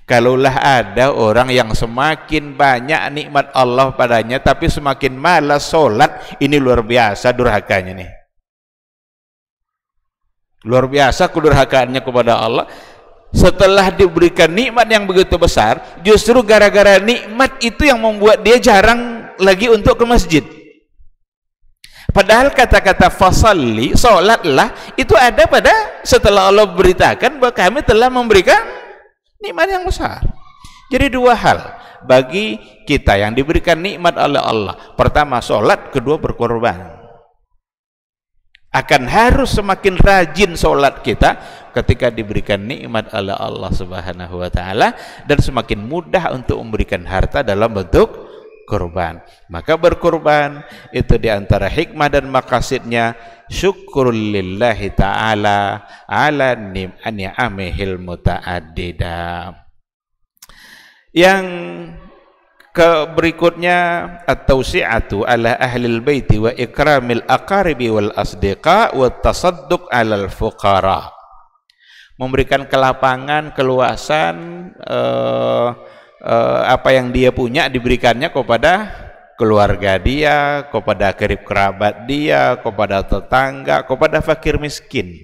Kalaulah ada orang yang semakin banyak nikmat Allah padanya tapi semakin malas sholat, ini luar biasa durhakanya nih. Luar biasa kedurhakaannya kepada Allah. Setelah diberikan nikmat yang begitu besar, justru gara-gara nikmat itu yang membuat dia jarang lagi untuk ke masjid. Padahal kata-kata fasalli, sholatlah, itu ada pada setelah Allah beritakan bahwa kami telah memberikan nikmat yang besar. Jadi dua hal bagi kita yang diberikan nikmat oleh Allah. Pertama sholat, kedua berkorban. Akan harus semakin rajin sholat kita ketika diberikan nikmat oleh Allah Subhanahu wa Ta'ala, dan semakin mudah untuk memberikan harta dalam bentuk kurban. Maka berkurban itu diantara hikmah dan maqasidnya syukur lillahi ta'ala ala ni'amihil muta'addidah. Yang berikutnya at-tawsi'atu ala ahlil baiti wa ikramil aqaribi wal asdiqa wa tasadduq alal fuqara. Memberikan kelapangan, keluasan, apa yang dia punya diberikannya kepada keluarga dia, kepada karib kerabat dia, kepada tetangga, kepada fakir miskin,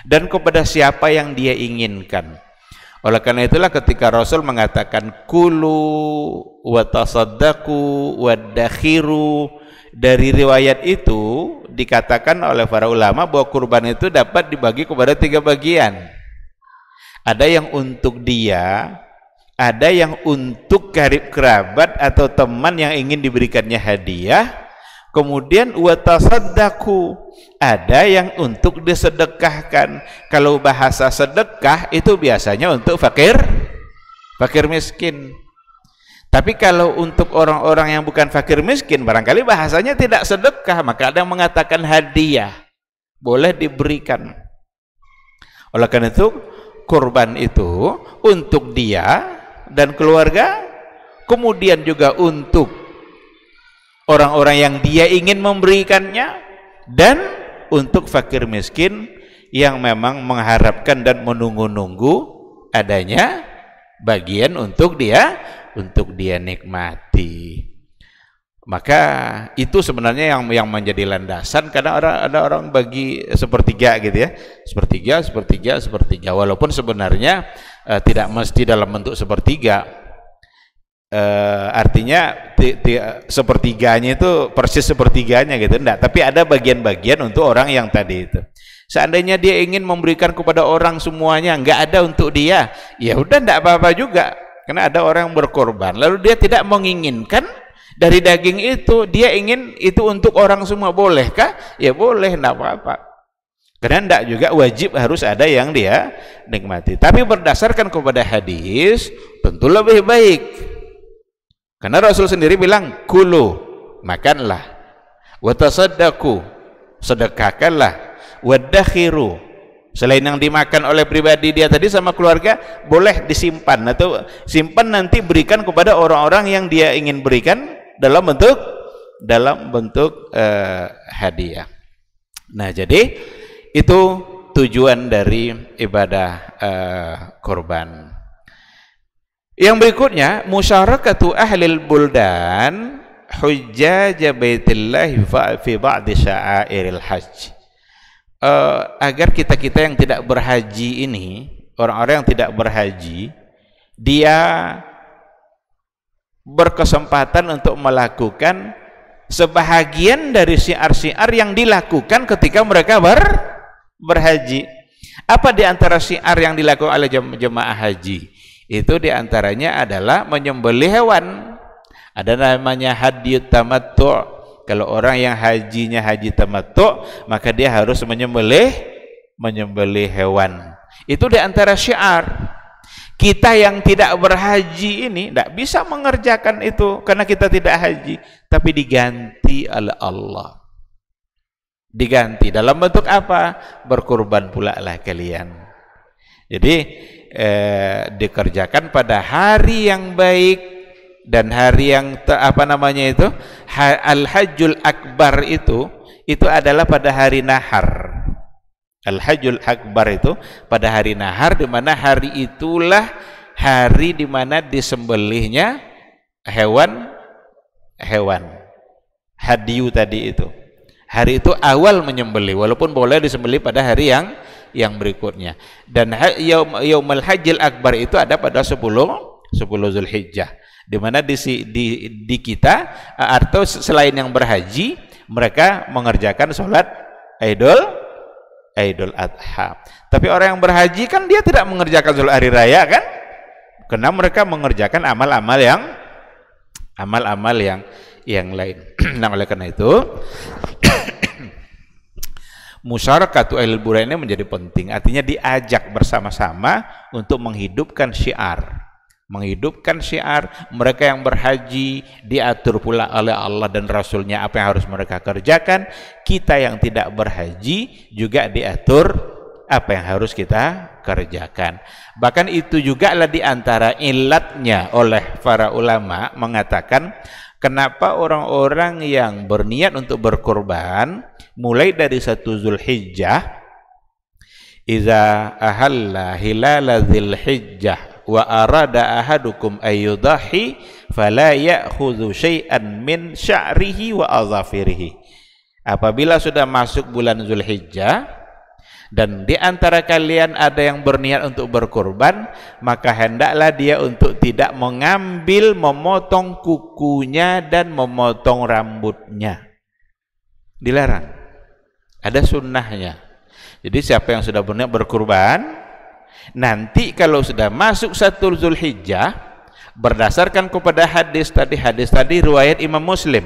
dan kepada siapa yang dia inginkan. Oleh karena itulah ketika Rasul mengatakan kulu wa tasaddaqu wa dakhiru, dari riwayat itu dikatakan oleh para ulama bahwa kurban itu dapat dibagi kepada 3 bagian. Ada yang untuk dia, ada yang untuk karib kerabat atau teman yang ingin diberikannya hadiah, kemudian wa tasaddaqu, ada yang untuk disedekahkan. Kalau bahasa sedekah itu biasanya untuk fakir miskin. Tapi kalau untuk orang-orang yang bukan fakir miskin, barangkali bahasanya tidak sedekah, maka ada yang mengatakan hadiah, boleh diberikan. Oleh karena itu kurban itu untuk dia dan keluarga, kemudian juga untuk orang-orang yang dia ingin memberikannya, dan untuk fakir miskin yang memang mengharapkan dan menunggu-nunggu adanya bagian untuk dia nikmati. Maka itu sebenarnya yang menjadi landasan. Karena ada orang bagi sepertiga gitu ya, sepertiga, walaupun sebenarnya tidak mesti dalam bentuk sepertiga. Artinya sepertiganya itu persis sepertiganya gitu, enggak, tapi ada bagian-bagian untuk orang yang tadi itu. Seandainya dia ingin memberikan kepada orang semuanya, enggak ada untuk dia, ya udah enggak apa-apa juga. Karena ada orang yang berkorban lalu dia tidak menginginkan dari daging itu, dia ingin itu untuk orang semua, bolehkah? Ya boleh, enggak apa-apa. Karena enggak juga wajib harus ada yang dia nikmati. Tapi berdasarkan kepada hadis tentu lebih baik. Karena Rasul sendiri bilang kulu, makanlah, wa tasaddaqu, sedekahkanlah, wa dakhiru, selain yang dimakan oleh pribadi dia tadi sama keluarga, boleh disimpan atau simpan nanti berikan kepada orang-orang yang dia ingin berikan dalam bentuk hadiah. Nah, jadi itu tujuan dari ibadah kurban. Yang berikutnya musyarakatu ahlil buldan hujjaj baitillah fi ba'd sya'airil hajj. Agar kita-kita yang tidak berhaji ini, orang-orang yang tidak berhaji, dia berkesempatan untuk melakukan sebahagian dari syiar-syiar yang dilakukan ketika mereka berhaji. Apa di antara syiar yang dilakukan oleh jemaah haji? Itu diantaranya adalah menyembelih hewan. Ada namanya hadiyut tamattu'. Kalau orang yang hajinya haji tamattu', maka dia harus menyembelih hewan. Itu diantara syiar. Kita yang tidak berhaji ini tidak bisa mengerjakan itu karena kita tidak haji, tapi diganti oleh Allah. Diganti dalam bentuk apa? Berkurban pula lah kalian. Jadi dikerjakan pada hari yang baik dan hari yang Al-Hajjul Akbar itu adalah pada hari nahar. Al-Hajjul Akbar itu pada hari nahar, di mana hari itulah hari di mana disembelihnya hewan hadiyu tadi itu. Hari itu awal menyembelih, walaupun boleh disembelih pada hari yang berikutnya. Dan Yaumul Hajjil Akbar itu ada pada 10 Zulhijjah, di mana di kita atau selain yang berhaji, mereka mengerjakan sholat Idul Adha. Tapi orang yang berhaji kan dia tidak mengerjakan sholat hari raya kan, karena mereka mengerjakan amal-amal yang lain. Nah, oleh karena itu Musyarakatu ahlul burah ini menjadi penting, artinya diajak bersama-sama untuk menghidupkan syiar. Menghidupkan syiar, mereka yang berhaji diatur pula oleh Allah dan Rasulnya apa yang harus mereka kerjakan, kita yang tidak berhaji juga diatur apa yang harus kita kerjakan. Bahkan itu juga lah diantara ilatnya oleh para ulama mengatakan kenapa orang-orang yang berniat untuk berkorban mulai dari 1 Zulhijjah, iza ahalla hilala Zulhijjah wa arada ahadukum ayyudahi fala ya'khudhu syai'an min sya'rihi wa azafirihi. Apabila sudah masuk bulan Zulhijjah dan di antara kalian ada yang berniat untuk berkorban, maka hendaklah dia untuk tidak mengambil, memotong kukunya dan memotong rambutnya. Dilarang. Ada sunnahnya. Jadi siapa yang sudah berniat berkorban, nanti kalau sudah masuk 1 Zulhijjah, berdasarkan kepada hadis tadi riwayat Imam Muslim,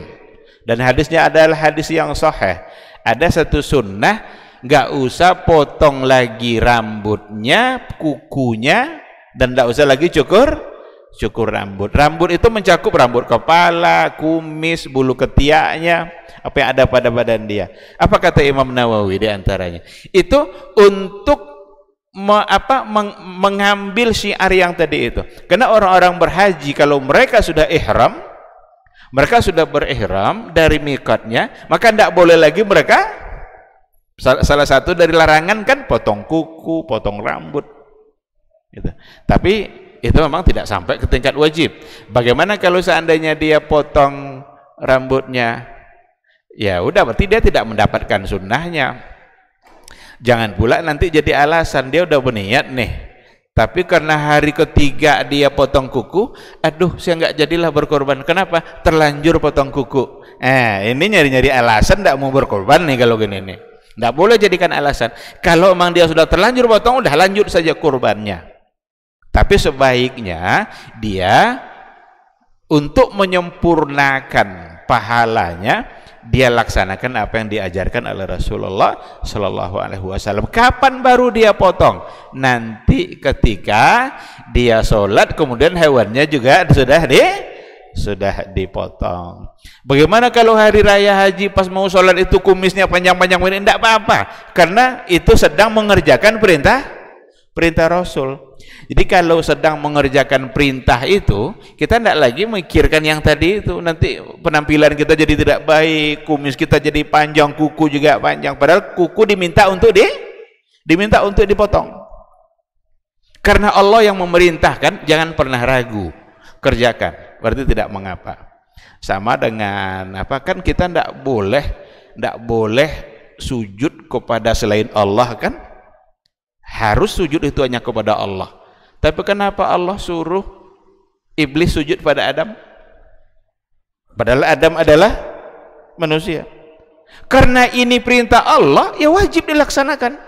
dan hadisnya adalah hadis yang sahih, ada satu sunnah, nggak usah potong lagi rambutnya, kukunya, dan nggak usah lagi cukur rambut. Rambut itu mencakup rambut kepala, kumis, bulu ketiaknya, apa yang ada pada badan dia. Apa kata Imam Nawawi di antaranya? Itu untuk mengambil syiar yang tadi itu. Karena orang-orang berhaji kalau mereka sudah ihram, mereka sudah berihram dari mikatnya, maka tidak boleh lagi mereka, salah satu dari larangan kan potong kuku, potong rambut gitu. Tapi itu memang tidak sampai ke tingkat wajib. Bagaimana kalau seandainya dia potong rambutnya? Ya udah, berarti dia tidak mendapatkan sunnahnya. Jangan pula nanti jadi alasan dia udah berniat nih, tapi karena hari ketiga dia potong kuku, aduh saya nggak jadilah berkorban. Kenapa? Terlanjur potong kuku. Ini nyari-nyari alasan tidak mau berkorban nih kalau gini nih. Tidak boleh jadikan alasan. Kalau memang dia sudah terlanjur potong, udah lanjut saja kurbannya. Tapi sebaiknya dia untuk menyempurnakan pahalanya, dia laksanakan apa yang diajarkan oleh Rasulullah Shallallahu Alaihi Wasallam. Kapan baru dia potong? Nanti ketika dia sholat, kemudian hewannya juga sudah dipotong. Bagaimana kalau hari raya haji pas mau sholat itu kumisnya panjang-panjang ini? Tidak apa-apa, karena itu sedang mengerjakan perintah Rasul. Jadi kalau sedang mengerjakan perintah itu, kita tidak lagi memikirkan yang tadi itu, nanti penampilan kita jadi tidak baik, kumis kita jadi panjang, kuku juga panjang, padahal kuku diminta untuk dipotong. Karena Allah yang memerintahkan, jangan pernah ragu, kerjakan, berarti tidak mengapa. Sama dengan apa, kan kita tidak boleh sujud kepada selain Allah kan? Harus sujud itu hanya kepada Allah. Tapi kenapa Allah suruh iblis sujud pada Adam? Padahal Adam adalah manusia. Karena ini perintah Allah, ya wajib dilaksanakan.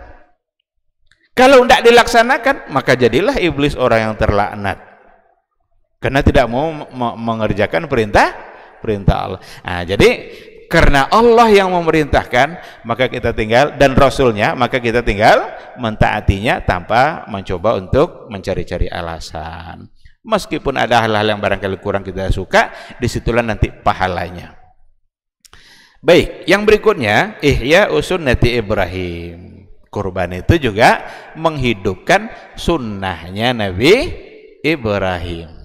Kalau tidak dilaksanakan, maka jadilah iblis orang yang terlaknat. Karena tidak mau mengerjakan perintah Allah. Nah, jadi karena Allah yang memerintahkan, maka kita tinggal, dan Rasulnya, maka kita tinggal mentaatinya tanpa mencoba untuk mencari-cari alasan. Meskipun ada hal-hal yang barangkali kurang kita suka, disitulah nanti pahalanya. Baik, yang berikutnya, ihya sunnati Ibrahim. Kurban itu juga menghidupkan sunnahnya Nabi Ibrahim.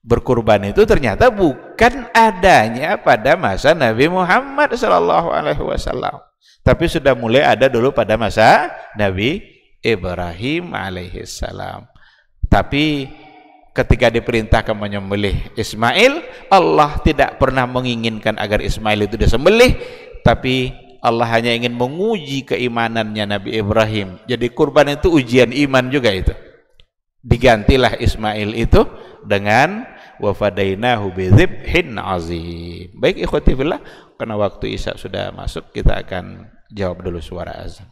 Berkurban itu ternyata bukan adanya pada masa Nabi Muhammad SAW, tapi sudah mulai ada dulu pada masa Nabi Ibrahim alaihissalam. Tapi ketika diperintahkan menyembelih Ismail, Allah tidak pernah menginginkan agar Ismail itu disembelih, tapi Allah hanya ingin menguji keimanannya Nabi Ibrahim. Jadi kurban itu ujian iman juga itu. Digantilah Ismail itu dengan wa fadainahu bidzibhin azim. Baik ikhwati fillah, karena waktu Isya sudah masuk, kita akan jawab dulu suara azan.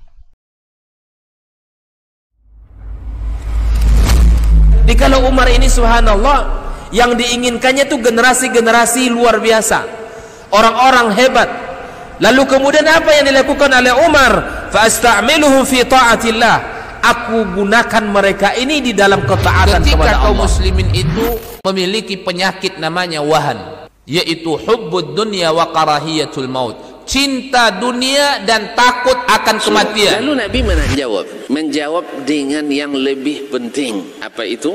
Di kalau Umar ini subhanallah, yang diinginkannya itu generasi-generasi luar biasa, orang-orang hebat Lalu kemudian apa yang dilakukan oleh Umar? Fa asta'miluhum fi ta'atillah. Aku gunakan mereka ini di dalam ketaatan kepada Allah. Ketika kaum muslimin itu memiliki penyakit namanya wahan, yaitu hubbud dunya wa karahiyatul maut, cinta dunia dan takut akan kematian. Lalu Nabi menjawab dengan yang lebih penting. Apa itu?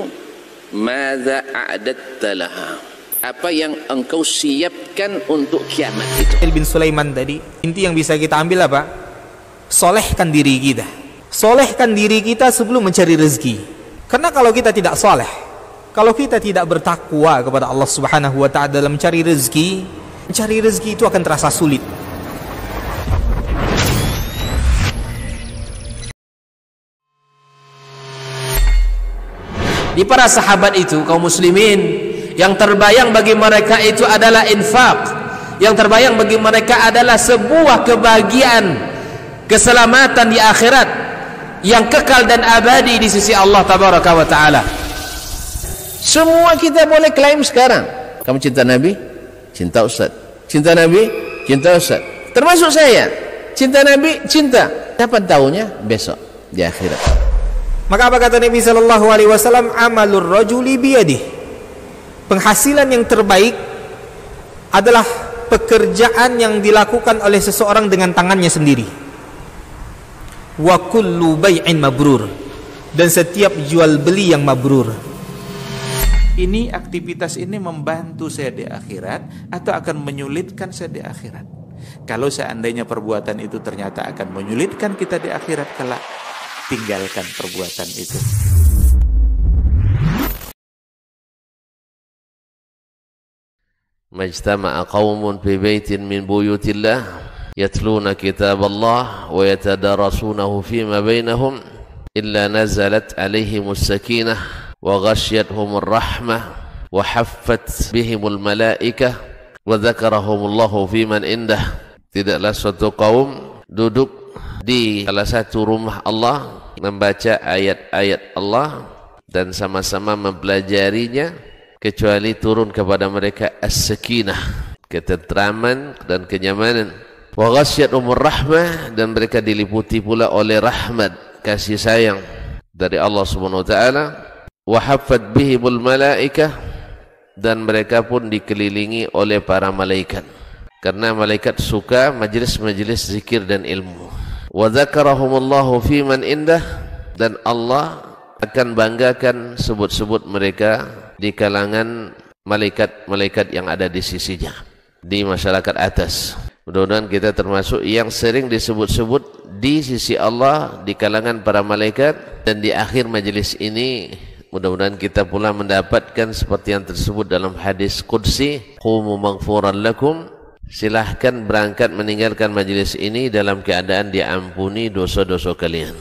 Madza a'adatta laha? Apa yang engkau siapkan untuk kiamat itu? Bin Sulaiman tadi, inti yang bisa kita ambil apa? Solehkan diri kita. Solehkan diri kita sebelum mencari rezeki. Karena kalau kita tidak soleh, kalau kita tidak bertakwa kepada Allah Subhanahu wa ta'ala dalam mencari rezeki itu akan terasa sulit. Di para sahabat itu, kaum muslimin, yang terbayang bagi mereka itu adalah infak. Yang terbayang bagi mereka adalah sebuah kebahagiaan, keselamatan di akhirat yang kekal dan abadi di sisi Allah Tabaraka wa Ta'ala. Semua kita boleh klaim sekarang. Kamu cinta Nabi? Cinta Ustaz. Cinta Nabi? Cinta Ustaz. Termasuk saya. Cinta Nabi? Cinta. Kapan tahunya? Besok di akhirat. Maka apa kata Nabi sallallahu alaihi wasallam? Amalur rajuli biyadihi. Penghasilan yang terbaik adalah pekerjaan yang dilakukan oleh seseorang dengan tangannya sendiri. Wa kullu bai'in mabrur. Dan setiap jual beli yang mabrur. Ini aktivitas ini membantu saya di akhirat atau akan menyulitkan saya di akhirat? Kalau seandainya perbuatan itu ternyata akan menyulitkan kita di akhirat kelak, tinggalkan perbuatan itu. Majtama'a qaumun fi baitin min buyutillah yatluna kitaballah wa yatadarasunahu fima bainahum illa nazalat alaihimus sakinah wa ghasyiyatuhumur rahmah wa haffat bihimul malaikah wa dzakarahumullahu fiman indah. Tidaklah suatu kaum duduk di salah satu rumah Allah, membaca ayat-ayat Allah dan sama-sama mempelajarinya, kecuali turun kepada mereka as-sakinah, ketentraman dan kenyamanan. Wa ghasyiyatuhumur rahmah, dan mereka diliputi pula oleh rahmat, kasih sayang dari Allah Subhanahu wa taala. Wa haffat bihimul malaikah, dan mereka pun dikelilingi oleh para malaikat, karena malaikat suka majlis-majlis zikir dan ilmu. Wa dzakarahumullahu fiman indah, dan Allah akan banggakan sebut-sebut mereka di kalangan malaikat-malaikat yang ada di sisinya, di masyarakat atas. Mudah-mudahan kita termasuk yang sering disebut-sebut di sisi Allah, di kalangan para malaikat, dan di akhir majelis ini mudah-mudahan kita pula mendapatkan seperti yang tersebut dalam hadis qudsi, qumu maghfuran lakum, silahkan berangkat meninggalkan majelis ini dalam keadaan diampuni dosa-dosa kalian.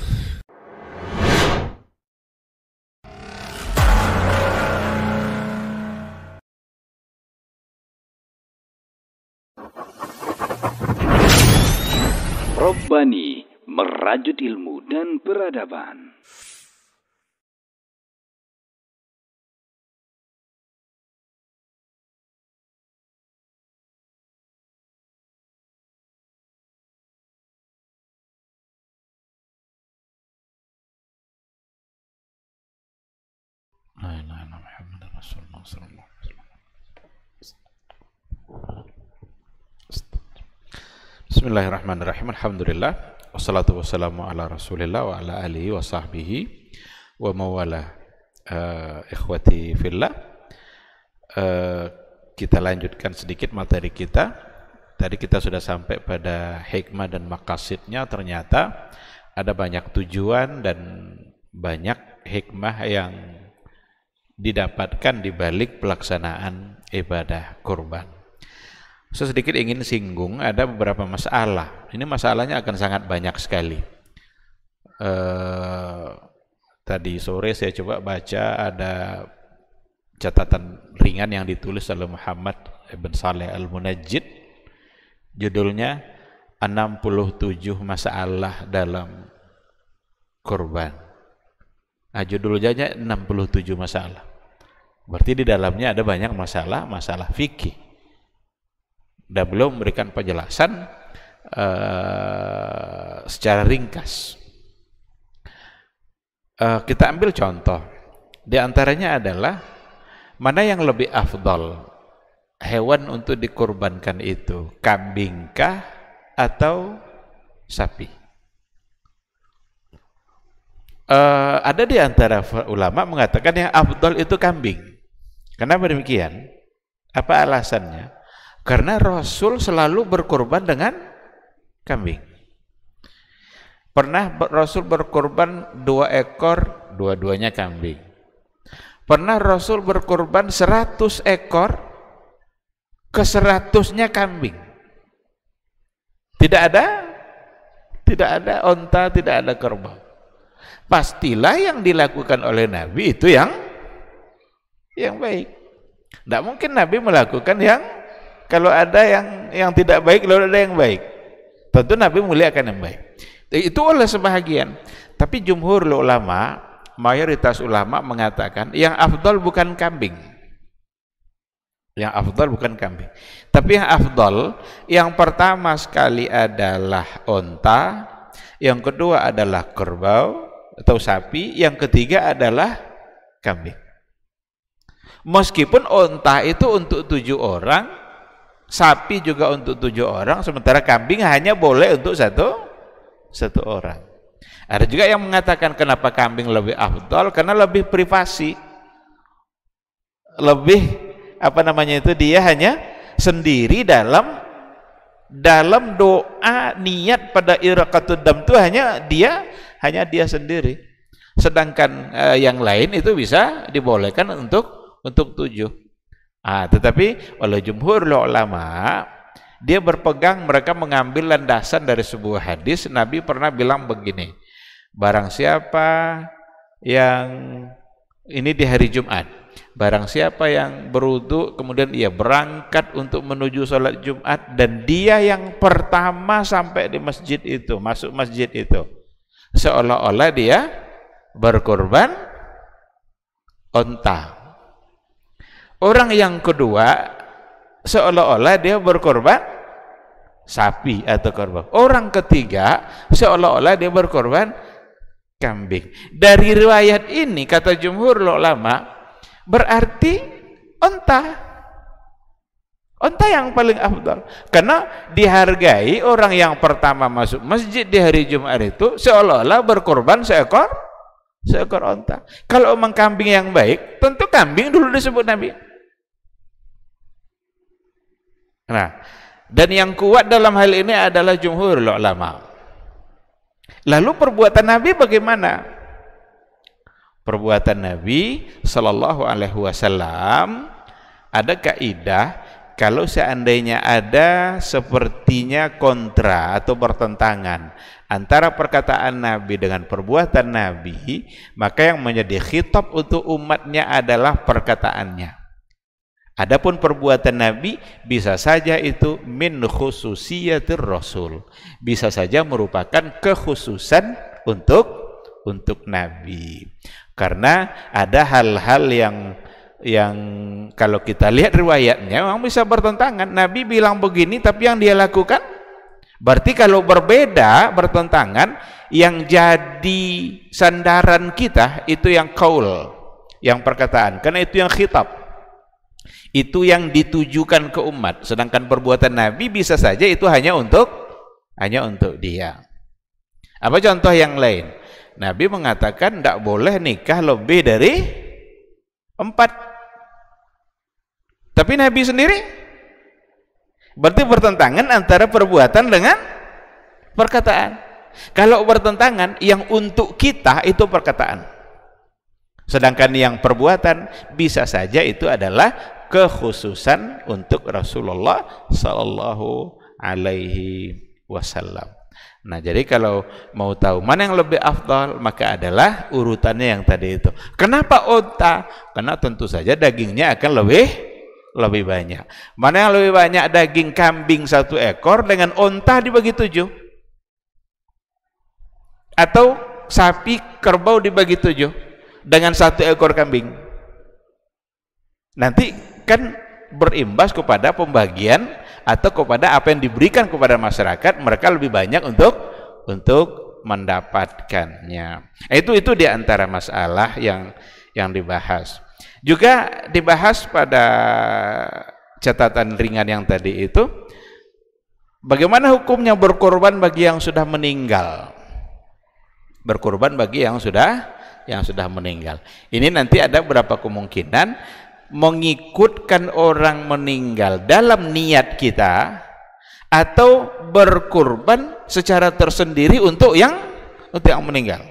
Robbani, merajut ilmu dan peradaban. Bismillahirrahmanirrahim. Alhamdulillah, wassalatu wassalamu ala rasulillah wa ala alihi wa sahbihi wa mawala. Ikhwati fillah, kita lanjutkan sedikit materi kita. Tadi kita sudah sampai pada hikmah dan maqasidnya. Ternyata ada banyak tujuan dan banyak hikmah yang didapatkan di balik pelaksanaan ibadah kurban. Saya sedikit ingin singgung, ada beberapa masalah. Ini masalahnya akan sangat banyak sekali. Tadi sore saya coba baca, ada catatan ringan yang ditulis oleh Muhammad ibn Saleh al-Munajjid. Judulnya 67 masalah dalam kurban. Nah, judulnya 67 masalah. Berarti di dalamnya ada banyak masalah fikih. Dan belum memberikan penjelasan secara ringkas. Kita ambil contoh. Di antaranya adalah mana yang lebih afdal hewan untuk dikurbankan itu, kambingkah atau sapi? Ada di antara ulama mengatakan yang afdal itu kambing. Kenapa demikian? Apa alasannya? Karena Rasul selalu berkurban dengan kambing. Pernah Rasul berkurban 2 ekor, dua-duanya kambing. Pernah Rasul berkurban 100 ekor, ke 100-nya kambing. Tidak ada onta, tidak ada kerbau. Pastilah yang dilakukan oleh Nabi itu yang baik. Tidak mungkin Nabi melakukan yang, kalau ada yang tidak baik, lalu ada yang baik. Tentu Nabi muliakan yang baik. Itu oleh sebahagian. Tapi jumhur ulama, mayoritas ulama mengatakan yang afdal bukan kambing. Yang afdal bukan kambing. Tapi yang afdal, yang pertama sekali adalah onta, yang kedua adalah kerbau atau sapi, yang ketiga adalah kambing. Meskipun onta itu untuk 7 orang, sapi juga untuk 7 orang, sementara kambing hanya boleh untuk satu orang. Ada juga yang mengatakan kenapa kambing lebih afdal, karena lebih privasi, lebih dia hanya sendiri dalam doa niat pada iraqatud dam itu hanya dia sendiri. Sedangkan yang lain itu bisa dibolehkan untuk 7. Tetapi oleh jumhur ulama, dia berpegang, mereka mengambil landasan dari sebuah hadis. Nabi pernah bilang begini, barang siapa yang, ini di hari Jumat, barang siapa yang berwudu kemudian ia berangkat untuk menuju sholat Jumat, dan dia yang pertama sampai di masjid itu, masuk masjid itu, seolah-olah dia berkorban onta. Orang yang kedua seolah-olah dia berkorban sapi atau kerbau. Orang ketiga seolah-olah dia berkorban kambing. Dari riwayat ini kata jumhur ulama, berarti onta yang paling afdal, karena dihargai orang yang pertama masuk masjid di hari Jumat itu seolah-olah berkorban seekor onta. Kalau memang kambing yang baik, tentu kambing dulu disebut Nabi. Nah, dan yang kuat dalam hal ini adalah jumhur ulama. Lalu perbuatan Nabi bagaimana? Perbuatan Nabi sallallahu alaihi wasallam ada kaidah, kalau seandainya ada sepertinya kontra atau bertentangan antara perkataan Nabi dengan perbuatan Nabi, maka yang menjadi khitab untuk umatnya adalah perkataannya. Adapun perbuatan Nabi bisa saja itu min khususiyatir Rasul, bisa saja merupakan kekhususan untuk Nabi. Karena ada hal-hal yang kalau kita lihat riwayatnya memang bisa bertentangan. Nabi bilang begini tapi yang dia lakukan, berarti kalau berbeda, bertentangan, yang jadi sandaran kita itu yang qaul, yang perkataan, karena itu yang khitab, itu yang ditujukan ke umat. Sedangkan perbuatan Nabi bisa saja itu hanya untuk dia. Apa contoh yang lain? Nabi mengatakan tidak boleh nikah lebih dari 4. Tapi Nabi sendiri, berarti bertentangan antara perbuatan dengan perkataan. Kalau bertentangan, yang untuk kita itu perkataan, sedangkan yang perbuatan bisa saja itu adalah kekhususan untuk Rasulullah sallallahu alaihi wasallam. Nah, jadi kalau mau tahu mana yang lebih afdal, maka adalah urutannya yang tadi itu. Kenapa unta? Karena tentu saja dagingnya akan lebih banyak. Mana yang lebih banyak, daging kambing 1 ekor dengan unta dibagi 7, atau sapi kerbau dibagi 7 dengan 1 ekor kambing? Nanti kan berimbas kepada pembagian atau kepada apa yang diberikan kepada masyarakat, mereka lebih banyak untuk mendapatkannya. Itu di antara masalah yang dibahas. Juga dibahas pada catatan ringan yang tadi itu, bagaimana hukumnya berkorban bagi yang sudah meninggal. Berkorban bagi yang sudah meninggal. Ini nanti ada beberapa kemungkinan mengikutkan orang meninggal dalam niat kita, atau berkorban secara tersendiri untuk yang meninggal.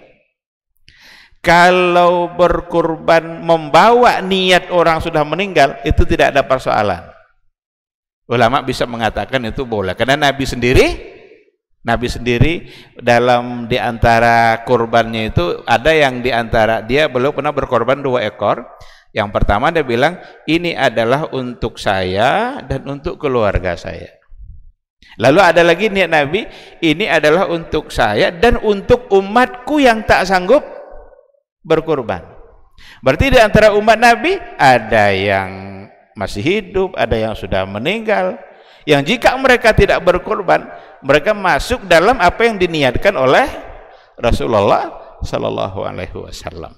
Kalau berkorban membawa niat orang sudah meninggal, itu tidak ada persoalan. Ulama bisa mengatakan itu boleh, karena Nabi sendiri dalam diantara korbannya itu ada yang diantara dia belum pernah berkorban 2 ekor. Yang pertama dia bilang, ini adalah untuk saya dan untuk keluarga saya. Lalu ada lagi niat Nabi, ini adalah untuk saya dan untuk umatku yang tak sanggup berkorban. Berarti di antara umat Nabi ada yang masih hidup, ada yang sudah meninggal, yang jika mereka tidak berkorban, mereka masuk dalam apa yang diniatkan oleh Rasulullah Sallallahu Alaihi Wasallam.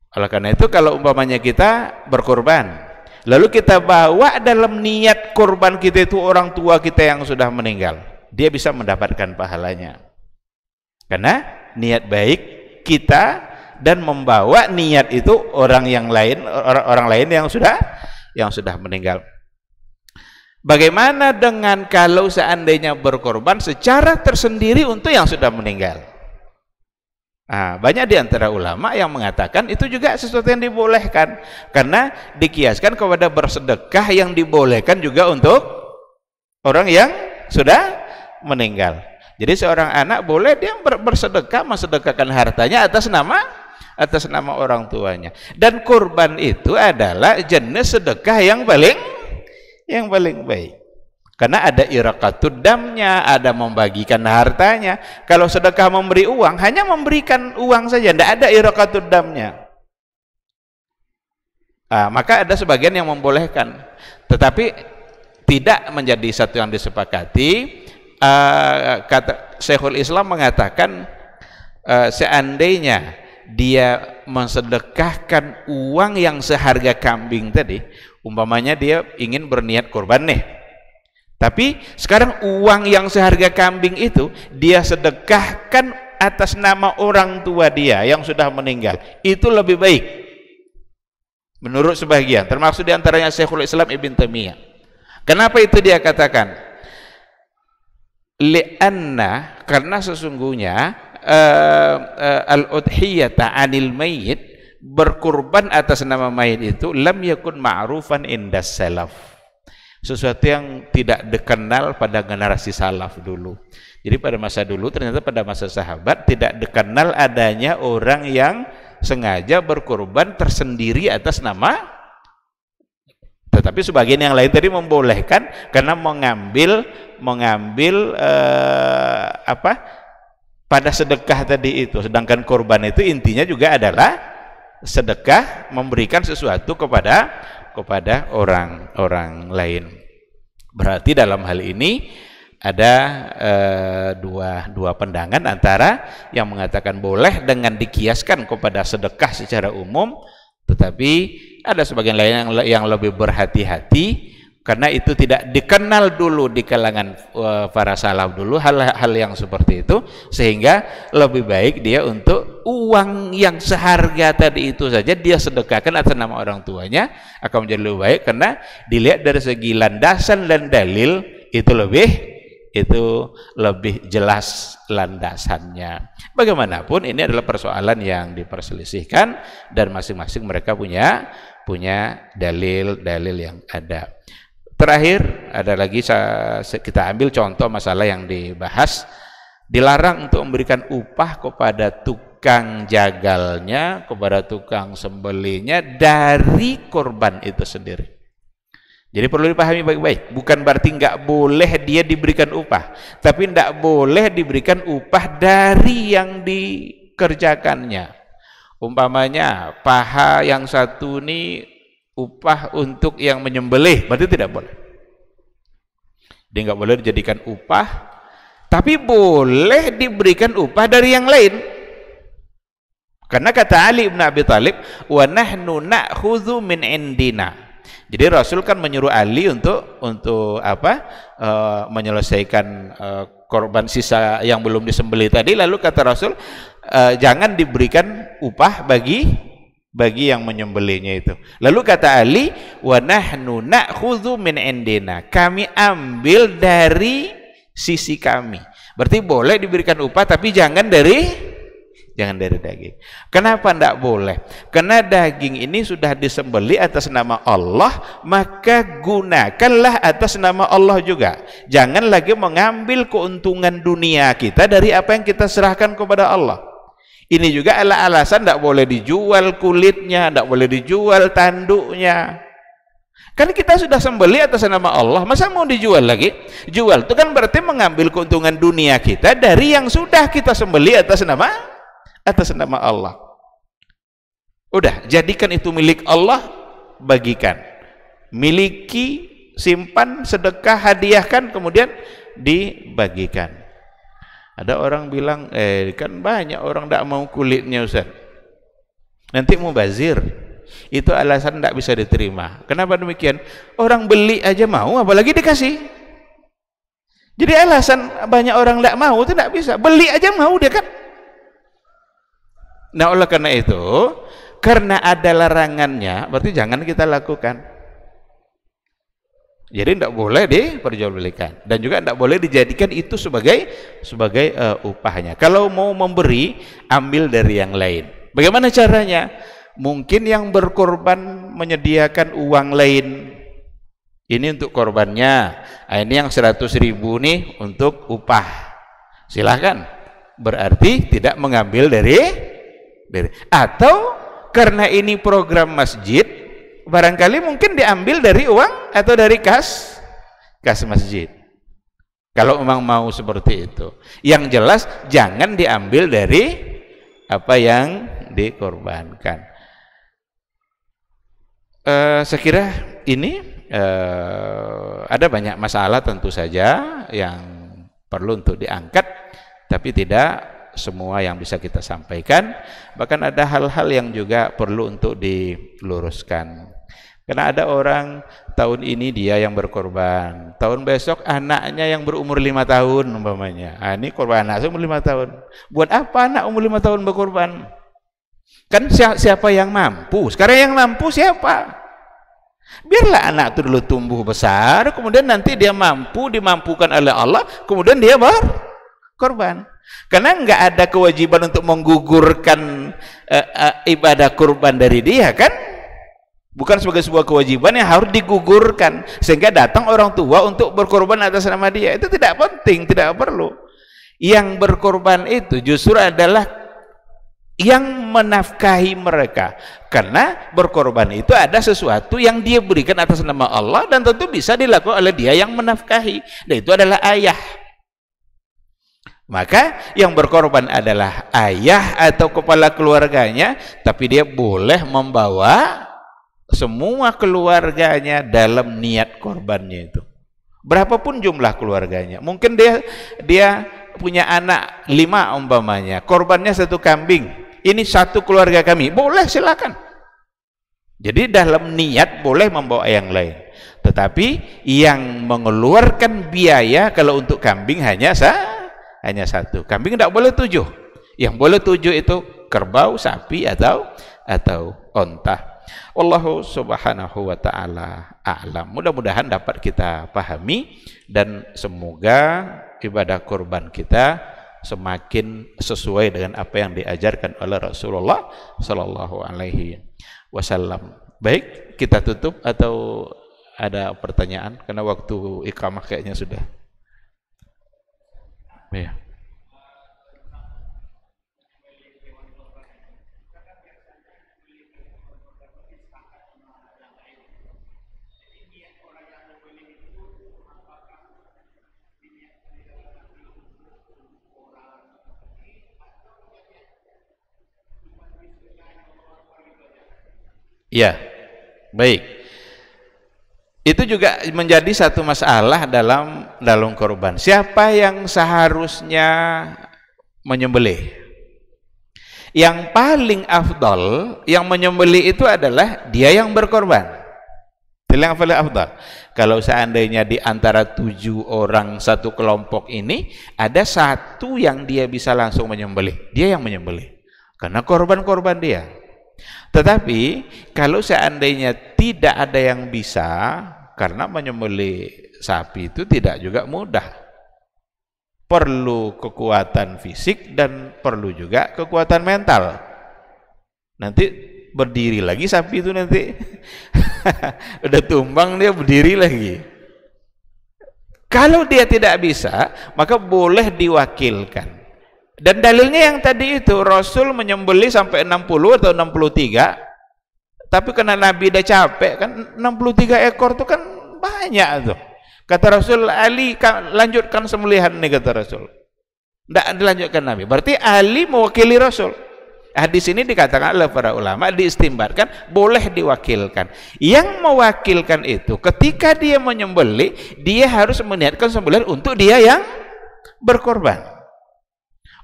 Oleh karena itu, kalau umpamanya kita berkorban, lalu kita bawa dalam niat korban kita itu orang tua kita yang sudah meninggal, dia bisa mendapatkan pahalanya, karena niat baik kita dan membawa niat itu orang lain yang sudah meninggal. Bagaimana dengan kalau seandainya berkorban secara tersendiri untuk yang sudah meninggal? Banyak di antara ulama yang mengatakan itu juga sesuatu yang dibolehkan, karena dikiaskan kepada bersedekah yang dibolehkan juga untuk orang yang sudah meninggal. Jadi seorang anak boleh dia bersedekah, mensedekahkan hartanya atas nama orang tuanya. Dan kurban itu adalah jenis sedekah yang paling baik. Karena ada iraqatud damnya, ada membagikan hartanya. Kalau sedekah memberi uang, hanya memberikan uang saja, tidak ada iraqatud damnya. Maka ada sebagian yang membolehkan, tetapi tidak menjadi satu yang disepakati. Kata Syekhul Islam mengatakan, seandainya dia mensedekahkan uang yang seharga kambing tadi, umpamanya dia ingin berniat kurban nih, tapi sekarang uang yang seharga kambing itu dia sedekahkan atas nama orang tua dia yang sudah meninggal, itu lebih baik menurut sebagian, termasuk diantaranya Syekhul Islam Ibn Taimiyah. Kenapa itu dia katakan? Li'anna, karena sesungguhnya al-udhiyata anil mayyit, berkurban atas nama mayit itu lam yakun ma'rufan indas salaf, sesuatu yang tidak dikenal pada generasi salaf dulu. Jadi pada masa dulu, ternyata pada masa sahabat tidak dikenal adanya orang yang sengaja berkurban tersendiri atas nama. Tetapi sebagian yang lain tadi membolehkan karena mengambil pada sedekah tadi itu. Sedangkan kurban itu intinya juga adalah sedekah, memberikan sesuatu kepada orang lain. Berarti dalam hal ini ada dua pandangan, antara yang mengatakan boleh dengan dikiaskan kepada sedekah secara umum, tetapi ada sebagian lain yang lebih berhati-hati karena itu tidak dikenal dulu di kalangan para salaf dulu hal yang seperti itu, sehingga lebih baik dia untuk uang yang seharga tadi itu saja dia sedekahkan atas nama orang tuanya, akan menjadi lebih baik karena dilihat dari segi landasan dan dalil itu lebih jelas landasannya. Bagaimanapun ini adalah persoalan yang diperselisihkan dan masing-masing mereka punya dalil yang ada. Terakhir ada lagi, kita ambil contoh masalah yang dibahas, dilarang untuk memberikan upah kepada tukang jagalnya, kepada tukang sembelihnya dari korban itu sendiri. Jadi perlu dipahami baik-baik, bukan berarti nggak boleh dia diberikan upah, tapi nggak boleh diberikan upah dari yang dikerjakannya. Umpamanya paha yang satu ini upah untuk yang menyembelih, berarti tidak boleh. Dia nggak boleh dijadikan upah, tapi boleh diberikan upah dari yang lain. Karena kata Ali bin Abi Thalib, wa nahnu na'khudhu min indina. Jadi Rasul kan menyuruh Ali untuk apa? Menyelesaikan korban sisa yang belum disembelih tadi. Lalu kata Rasul, jangan diberikan upah bagi yang menyembelihnya itu. Lalu kata Ali, wa nahnu na'khudhu min indina. Kami ambil dari sisi kami. Berarti boleh diberikan upah, tapi jangan dari daging. Kenapa tidak boleh? Karena daging ini sudah disembelih atas nama Allah, maka gunakanlah atas nama Allah juga. Jangan lagi mengambil keuntungan dunia kita dari apa yang kita serahkan kepada Allah. Ini juga adalah alasan tidak boleh dijual kulitnya, tidak boleh dijual tanduknya. Kan kita sudah sembelih atas nama Allah, masa mau dijual lagi? Jual itu kan berarti mengambil keuntungan dunia kita dari yang sudah kita sembelih atas nama Allah. Udah, jadikan itu milik Allah, bagikan. Miliki, simpan, sedekah, hadiahkan, kemudian dibagikan. Ada orang bilang, kan banyak orang tidak mau kulitnya Ustaz. Nanti mubazir. Itu alasan tidak bisa diterima. Kenapa demikian? Orang beli aja mau, apalagi dikasih. Jadi alasan banyak orang tidak mau itu tidak bisa. Beli aja mau dia kan. Nah, oleh karena itu, karena ada larangannya, berarti jangan kita lakukan. Jadi tidak boleh diperjualbelikan, dan juga tidak boleh dijadikan itu sebagai upahnya. Kalau mau memberi, ambil dari yang lain. Bagaimana caranya? Mungkin yang berkorban menyediakan uang lain. Ini untuk korbannya. Ini yang 100.000 nih untuk upah. Silahkan. Berarti tidak mengambil dari atau karena ini program masjid, barangkali mungkin diambil dari uang atau dari kas masjid. Kalau memang mau seperti itu, yang jelas jangan diambil dari apa yang dikorbankan. Sekira ini ada banyak masalah tentu saja yang perlu untuk diangkat, tapi tidak semua yang bisa kita sampaikan. Bahkan ada hal-hal yang juga perlu untuk diluruskan. Karena ada orang tahun ini dia yang berkorban, tahun besok anaknya yang berumur 5 tahun umpamanya. Ini korban anak umur 5 tahun. Buat apa anak umur 5 tahun berkorban? Kan siapa yang mampu? Sekarang yang mampu siapa? Biarlah anak itu dulu tumbuh besar, kemudian nanti dia dimampukan oleh Allah, kemudian dia berkorban. Karena enggak ada kewajiban untuk menggugurkan ibadah kurban dari dia kan? Bukan sebagai sebuah kewajiban yang harus digugurkan sehingga datang orang tua untuk berkorban atas nama dia. Itu tidak penting, tidak perlu. Yang berkorban itu justru adalah yang menafkahi mereka, karena berkorban itu ada sesuatu yang dia berikan atas nama Allah dan tentu bisa dilakukan oleh dia yang menafkahi, dan itu adalah ayah. Maka yang berkorban adalah ayah atau kepala keluarganya, tapi dia boleh membawa semua keluarganya dalam niat korbannya itu. Berapapun jumlah keluarganya. Mungkin dia punya anak 5 umpamanya, korbannya 1 kambing. Ini 1 keluarga kami, boleh silakan. Jadi dalam niat boleh membawa yang lain. Tetapi yang mengeluarkan biaya kalau untuk kambing hanya 1. Kambing tidak boleh 7. Yang boleh 7 itu kerbau, sapi atau onta. Wallahu subhanahu wa ta'ala a'lam. Mudah-mudahan dapat kita pahami dan semoga ibadah kurban kita semakin sesuai dengan apa yang diajarkan oleh Rasulullah sallallahu alaihi wasallam. Baik, kita tutup atau ada pertanyaan karena waktu iqamah kayaknya sudah. Ya. Ya, Baik. Itu juga menjadi satu masalah dalam korban. Siapa yang seharusnya menyembelih? Yang paling afdal yang menyembelih itu adalah dia yang berkorban. Itu yang paling afdal. Kalau seandainya di antara 7 orang satu kelompok ini ada satu yang dia bisa langsung menyembelih, dia yang menyembelih karena korban-korban dia. Tetapi kalau seandainya tidak ada yang bisa, karena menyembelih sapi itu tidak juga mudah, perlu kekuatan fisik dan perlu juga kekuatan mental. Nanti berdiri lagi sapi itu nanti udah tumbang dia berdiri lagi. Kalau dia tidak bisa, maka boleh diwakilkan. Dan dalilnya yang tadi itu, Rasul menyembelih sampai 60 atau 63, tapi karena Nabi udah capek kan, 63 ekor itu kan banyak tuh. Kata Rasul, Ali lanjutkan sembelihan nih, kata Rasul. Tidak dilanjutkan Nabi, berarti Ali mewakili Rasul. Hadis ini dikatakan oleh para ulama, diistimbatkan boleh diwakilkan. Yang mewakilkan itu ketika dia menyembelih, dia harus meniatkan sembelihan untuk dia yang berkorban.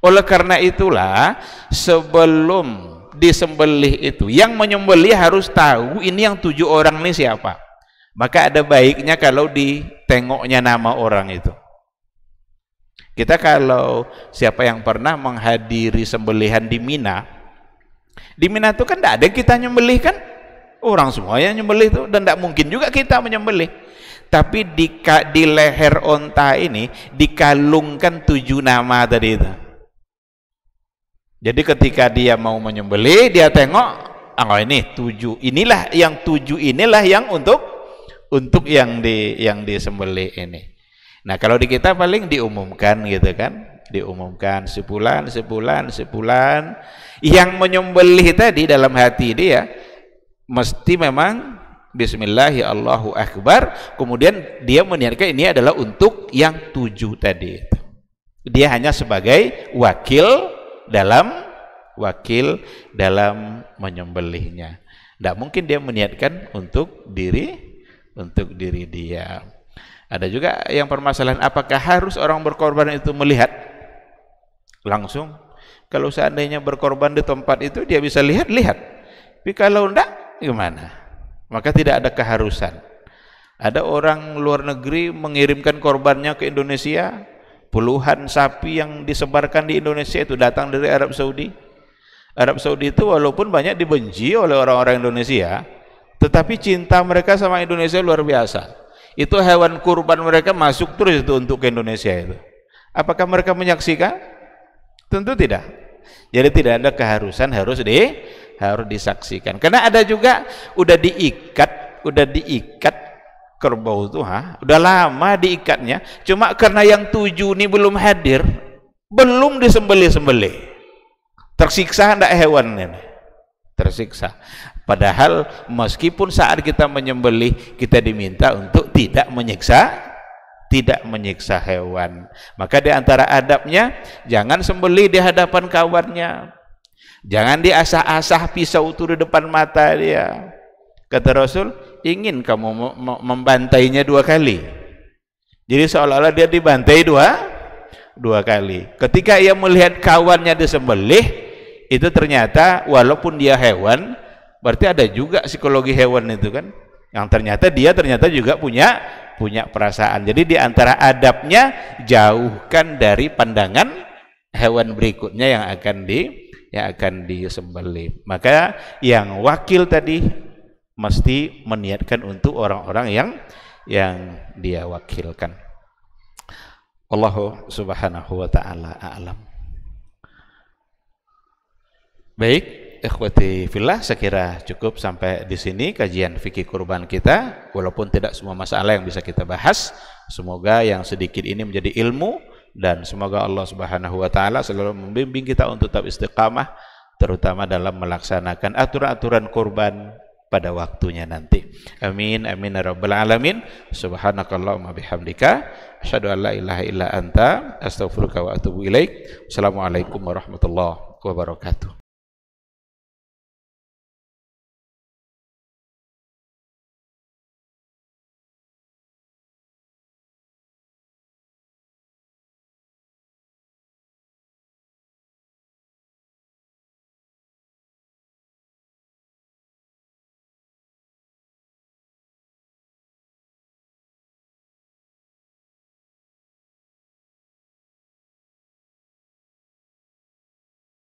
Oleh karena itulah sebelum disembelih itu, yang menyembelih harus tahu ini yang 7 orang ini siapa. Maka ada baiknya kalau ditengoknya nama orang itu. Kita kalau siapa yang pernah menghadiri sembelihan di Mina itu kan tidak ada kita nyembelih kan, orang semua yang nyembelih itu, dan tidak mungkin juga kita menyembelih. Tapi di leher onta ini dikalungkan 7 nama tadi itu. Jadi ketika dia mau menyembelih, dia tengok, oh ini 7, inilah yang 7, inilah yang untuk yang disembelih ini. Nah kalau di kita paling diumumkan gitu kan, diumumkan sebulan. Yang menyembelih tadi dalam hati dia mesti memang Bismillahi Allahu Akbar, kemudian dia meniatkan ini adalah untuk yang 7 tadi. Dia hanya sebagai wakil dalam menyembelihnya. Tidak mungkin dia meniatkan untuk diri dia. Ada juga yang permasalahan, apakah harus orang berkorban itu melihat langsung? Kalau seandainya berkorban di tempat itu dia bisa lihat. Tapi kalau enggak gimana? Maka tidak ada keharusan. Ada orang luar negeri mengirimkan korbannya ke Indonesia, puluhan sapi yang disebarkan di Indonesia itu datang dari Arab Saudi. Arab Saudi itu walaupun banyak dibenci oleh orang-orang Indonesia, tetapi cinta mereka sama Indonesia luar biasa. Itu hewan kurban mereka masuk terus itu untuk ke Indonesia itu. Apakah mereka menyaksikan? Tentu tidak. Jadi tidak ada keharusan harus disaksikan. Karena ada juga udah diikat kerbau itu, udah lama diikatnya. Cuma karena yang 7 ini belum hadir, belum disembelih-sembelih. Tersiksa enggak hewan ini? Tersiksa. Padahal meskipun saat kita menyembelih kita diminta untuk tidak menyiksa hewan. Maka di antara adabnya jangan sembelih di hadapan kawannya. Jangan diasah-asah pisau itu di depan mata dia. Kata Rasul, ingin kamu membantainya 2 kali. Jadi seolah-olah dia dibantai dua kali. Ketika ia melihat kawannya disembelih, itu ternyata walaupun dia hewan, berarti ada juga psikologi hewan itu kan, yang ternyata dia juga punya perasaan. Jadi di antara adabnya jauhkan dari pandangan hewan berikutnya yang akan disembelih. Maka yang wakil tadi mesti meniatkan untuk orang-orang yang dia wakilkan. Allahu subhanahu wa ta'ala a'lam. Baik, ikhwati fillah, saya kira cukup sampai di sini kajian fikih kurban kita. Walaupun tidak semua masalah yang bisa kita bahas, semoga yang sedikit ini menjadi ilmu, dan semoga Allah Subhanahu wa taala selalu membimbing kita untuk tetap istiqamah, terutama dalam melaksanakan aturan-aturan kurban pada waktunya nanti. Amin amin ya rabbal alamin. Subhanakallahumma bihamdika asyhadu an la ilaha illa anta astaghfiruka wa atubu ilaik. Assalamualaikum warahmatullahi wabarakatuh.